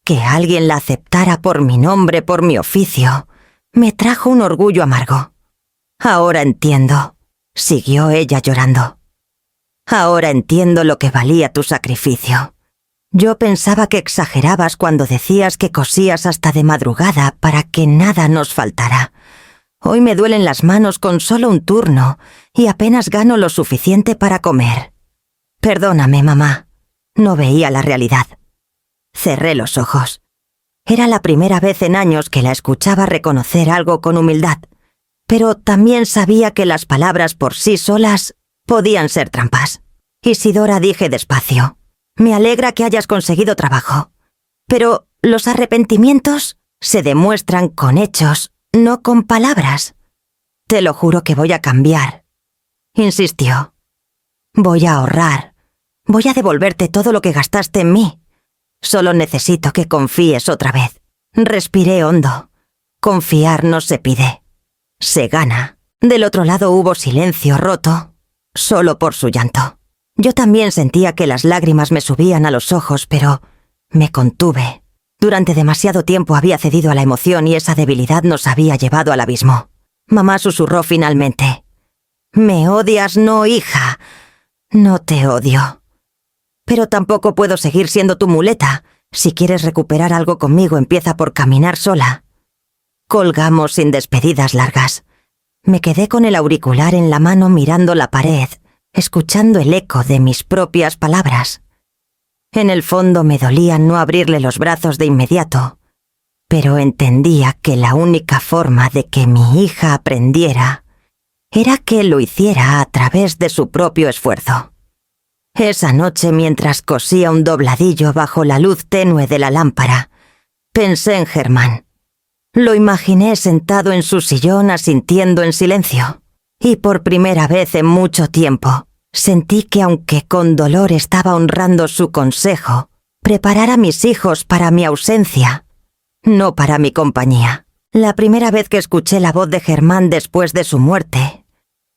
Que alguien la aceptara por mi nombre, por mi oficio, me trajo un orgullo amargo. Ahora entiendo, siguió ella llorando. Ahora entiendo lo que valía tu sacrificio. Yo pensaba que exagerabas cuando decías que cosías hasta de madrugada para que nada nos faltara. Hoy me duelen las manos con solo un turno y apenas gano lo suficiente para comer. Perdóname, mamá. No veía la realidad. Cerré los ojos. Era la primera vez en años que la escuchaba reconocer algo con humildad, pero también sabía que las palabras por sí solas podían ser trampas. Isidora, dije despacio, me alegra que hayas conseguido trabajo, pero los arrepentimientos se demuestran con hechos, no con palabras. Te lo juro que voy a cambiar, insistió. Voy a ahorrar, voy a devolverte todo lo que gastaste en mí. Solo necesito que confíes otra vez. Respiré hondo. Confiar no se pide, se gana. Del otro lado hubo silencio roto, solo por su llanto. Yo también sentía que las lágrimas me subían a los ojos, pero me contuve. Durante demasiado tiempo había cedido a la emoción y esa debilidad nos había llevado al abismo. Mamá susurró finalmente. «¿Me odias, no, hija?» «No te odio. Pero tampoco puedo seguir siendo tu muleta. Si quieres recuperar algo conmigo, empieza por caminar sola». Colgamos sin despedidas largas. Me quedé con el auricular en la mano mirando la pared, escuchando el eco de mis propias palabras. En el fondo me dolía no abrirle los brazos de inmediato, pero entendía que la única forma de que mi hija aprendiera era que lo hiciera a través de su propio esfuerzo. Esa noche, mientras cosía un dobladillo bajo la luz tenue de la lámpara, pensé en Germán. Lo imaginé sentado en su sillón asintiendo en silencio, y por primera vez en mucho tiempo sentí que aunque con dolor estaba honrando su consejo, preparar a mis hijos para mi ausencia, no para mi compañía. La primera vez que escuché la voz de Germán después de su muerte,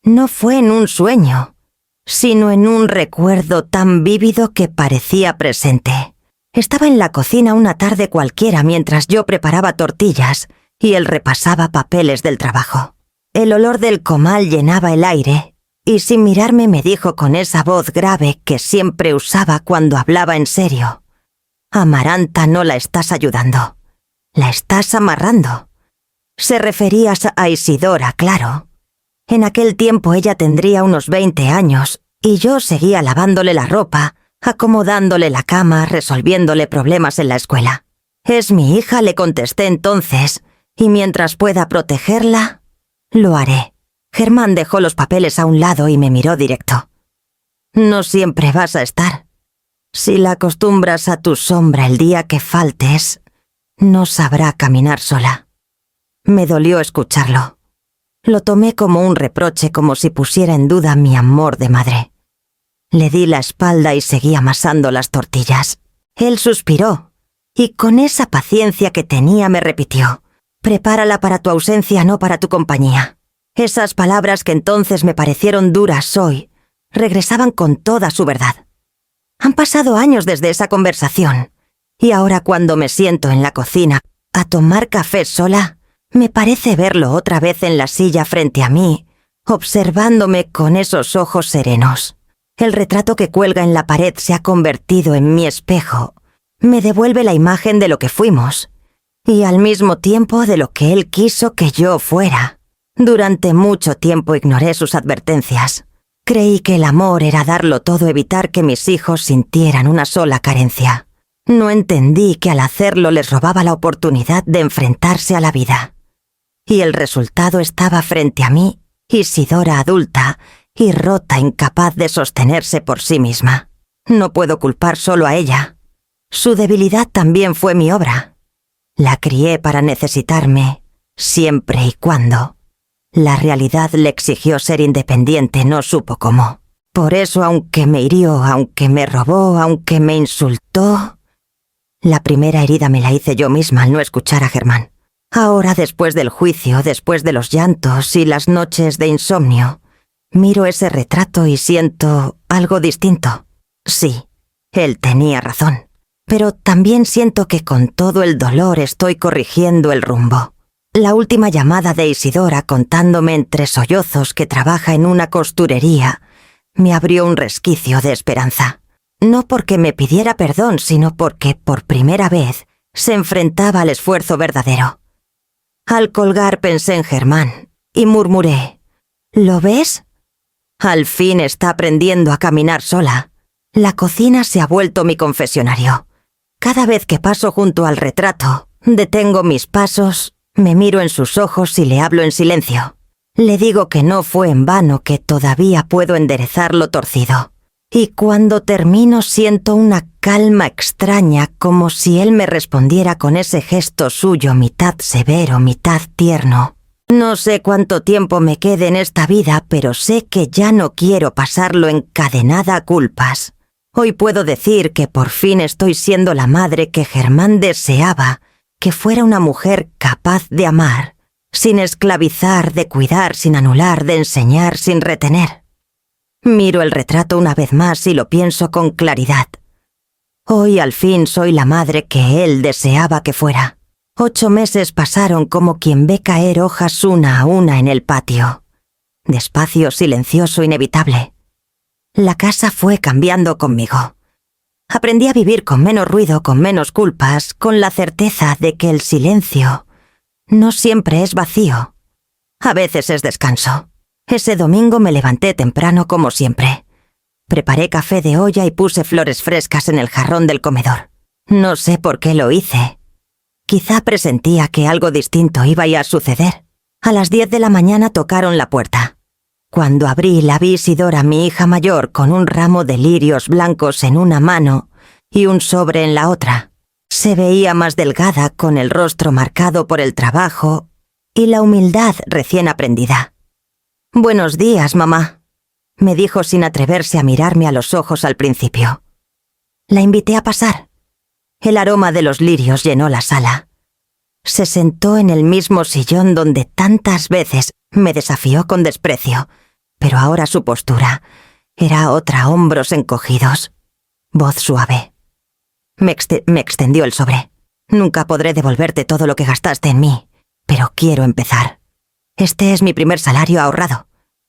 no fue en un sueño, sino en un recuerdo tan vívido que parecía presente. Estaba en la cocina una tarde cualquiera mientras yo preparaba tortillas y él repasaba papeles del trabajo. El olor del comal llenaba el aire y sin mirarme me dijo con esa voz grave que siempre usaba cuando hablaba en serio: «Amaranta, no la estás ayudando, la estás amarrando». Se refería a Isidora, claro. En aquel tiempo ella tendría unos 20 años y yo seguía lavándole la ropa, acomodándole la cama, resolviéndole problemas en la escuela. «Es mi hija», le contesté entonces, «y mientras pueda protegerla, lo haré». Germán dejó los papeles a un lado y me miró directo. «No siempre vas a estar. Si la acostumbras a tu sombra el día que faltes, no sabrá caminar sola». Me dolió escucharlo. Lo tomé como un reproche, como si pusiera en duda mi amor de madre. Le di la espalda y seguí amasando las tortillas. Él suspiró y con esa paciencia que tenía me repitió: «Prepárala para tu ausencia, no para tu compañía». Esas palabras que entonces me parecieron duras hoy regresaban con toda su verdad. Han pasado años desde esa conversación y ahora cuando me siento en la cocina a tomar café sola, me parece verlo otra vez en la silla frente a mí, observándome con esos ojos serenos. El retrato que cuelga en la pared se ha convertido en mi espejo. Me devuelve la imagen de lo que fuimos y al mismo tiempo de lo que él quiso que yo fuera. Durante mucho tiempo ignoré sus advertencias. Creí que el amor era darlo todo, evitar que mis hijos sintieran una sola carencia. No entendí que al hacerlo les robaba la oportunidad de enfrentarse a la vida. y el resultado estaba frente a mí, Isidora adulta y rota, incapaz de sostenerse por sí misma. No puedo culpar solo a ella. Su debilidad también fue mi obra. La crié para necesitarme, siempre y cuando. La realidad le exigió ser independiente, no supo cómo. Por eso, aunque me hirió, aunque me robó, aunque me insultó, la primera herida me la hice yo misma al no escuchar a Germán. Ahora, después del juicio, después de los llantos y las noches de insomnio, miro ese retrato y siento algo distinto. Sí, él tenía razón. Pero también siento que con todo el dolor estoy corrigiendo el rumbo. La última llamada de Isidora contándome entre sollozos que trabaja en una costurería me abrió un resquicio de esperanza. No porque me pidiera perdón, sino porque, por primera vez, se enfrentaba al esfuerzo verdadero. Al colgar pensé en Germán y murmuré: ¿lo ves? Al fin está aprendiendo a caminar sola. La cocina se ha vuelto mi confesionario. Cada vez que paso junto al retrato, detengo mis pasos, me miro en sus ojos y le hablo en silencio. Le digo que no fue en vano, que todavía puedo enderezar lo torcido. Y cuando termino siento una calma extraña, como si él me respondiera con ese gesto suyo, mitad severo, mitad tierno. No sé cuánto tiempo me quede en esta vida, pero sé que ya no quiero pasarlo encadenada a culpas. Hoy puedo decir que por fin estoy siendo la madre que Germán deseaba, que fuera una mujer capaz de amar, sin esclavizar, de cuidar, sin anular, de enseñar, sin retener. Miro el retrato una vez más y lo pienso con claridad. Hoy al fin soy la madre que él deseaba que fuera. 8 meses pasaron como quien ve caer hojas una a una en el patio. Despacio, silencioso, inevitable. La casa fue cambiando conmigo. Aprendí a vivir con menos ruido, con menos culpas, con la certeza de que el silencio no siempre es vacío. A veces es descanso. Ese domingo me levanté temprano como siempre. Preparé café de olla y puse flores frescas en el jarrón del comedor. No sé por qué lo hice. Quizá presentía que algo distinto iba a suceder. A las 10 de la mañana tocaron la puerta. Cuando abrí, la vi Isidora, mi hija mayor, con un ramo de lirios blancos en una mano y un sobre en la otra. Se veía más delgada, con el rostro marcado por el trabajo y la humildad recién aprendida. «Buenos días, mamá», me dijo sin atreverse a mirarme a los ojos al principio. La invité a pasar. El aroma de los lirios llenó la sala. Se sentó en el mismo sillón donde tantas veces me desafió con desprecio, pero ahora su postura era otra, hombros encogidos, voz suave. Me extendió el sobre. «Nunca podré devolverte todo lo que gastaste en mí, pero quiero empezar. Este es mi primer salario ahorrado.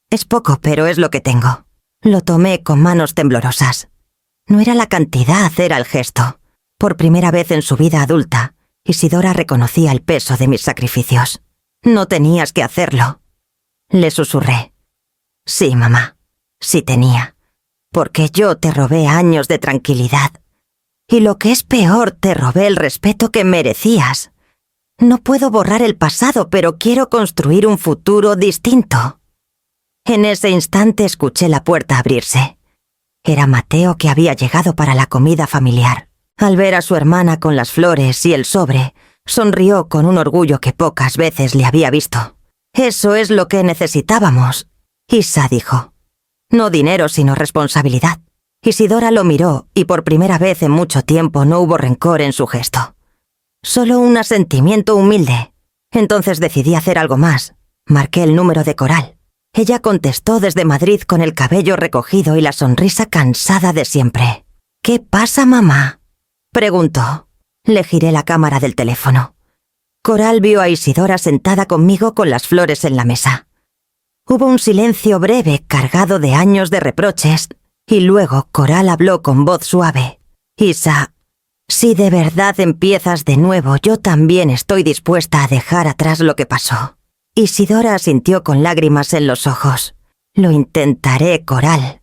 Es poco, pero es lo que tengo». Lo tomé con manos temblorosas. No era la cantidad, era el gesto. Por primera vez en su vida adulta, Isidora reconocía el peso de mis sacrificios. «No tenías que hacerlo», le susurré. «Sí, mamá, sí tenía, porque yo te robé años de tranquilidad. Y lo que es peor, te robé el respeto que merecías. No puedo borrar el pasado, pero quiero construir un futuro distinto». En ese instante escuché la puerta abrirse. Era Mateo, que había llegado para la comida familiar. Al ver a su hermana con las flores y el sobre, sonrió con un orgullo que pocas veces le había visto. «Eso es lo que necesitábamos», Isa dijo. «No dinero, sino responsabilidad». Isidora lo miró y por primera vez en mucho tiempo no hubo rencor en su gesto. Solo un asentimiento humilde. Entonces decidí hacer algo más. Marqué el número de Coral. Ella contestó desde Madrid con el cabello recogido y la sonrisa cansada de siempre. «¿Qué pasa, mamá?», preguntó. Le giré la cámara del teléfono. Coral vio a Isidora sentada conmigo con las flores en la mesa. Hubo un silencio breve cargado de años de reproches y luego Coral habló con voz suave. «Isa, si de verdad empiezas de nuevo, yo también estoy dispuesta a dejar atrás lo que pasó». Isidora asintió con lágrimas en los ojos. «Lo intentaré, Coral.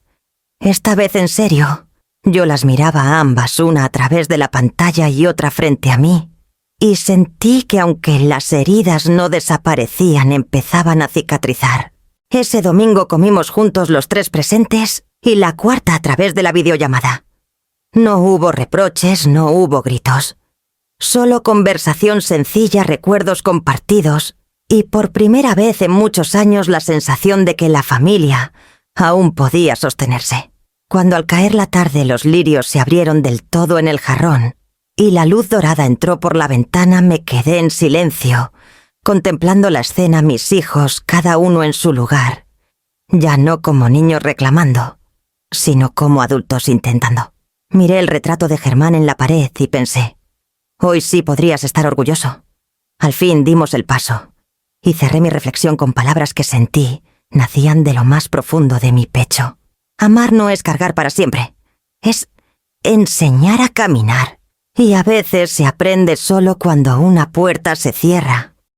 Esta vez en serio». Yo las miraba a ambas, una a través de la pantalla y otra frente a mí, y sentí que aunque las heridas no desaparecían, empezaban a cicatrizar. Ese domingo comimos juntos los 3 presentes y la cuarta a través de la videollamada. No hubo reproches, no hubo gritos. Solo conversación sencilla, recuerdos compartidos y por primera vez en muchos años la sensación de que la familia aún podía sostenerse. Cuando al caer la tarde los lirios se abrieron del todo en el jarrón y la luz dorada entró por la ventana, me quedé en silencio, contemplando la escena, mis hijos, cada uno en su lugar, ya no como niños reclamando, sino como adultos intentando. Miré el retrato de Germán en la pared y pensé, hoy sí podrías estar orgulloso. Al fin dimos el paso, y cerré mi reflexión con palabras que sentí nacían de lo más profundo de mi pecho. Amar no es cargar para siempre, es enseñar a caminar. Y a veces se aprende solo cuando una puerta se cierra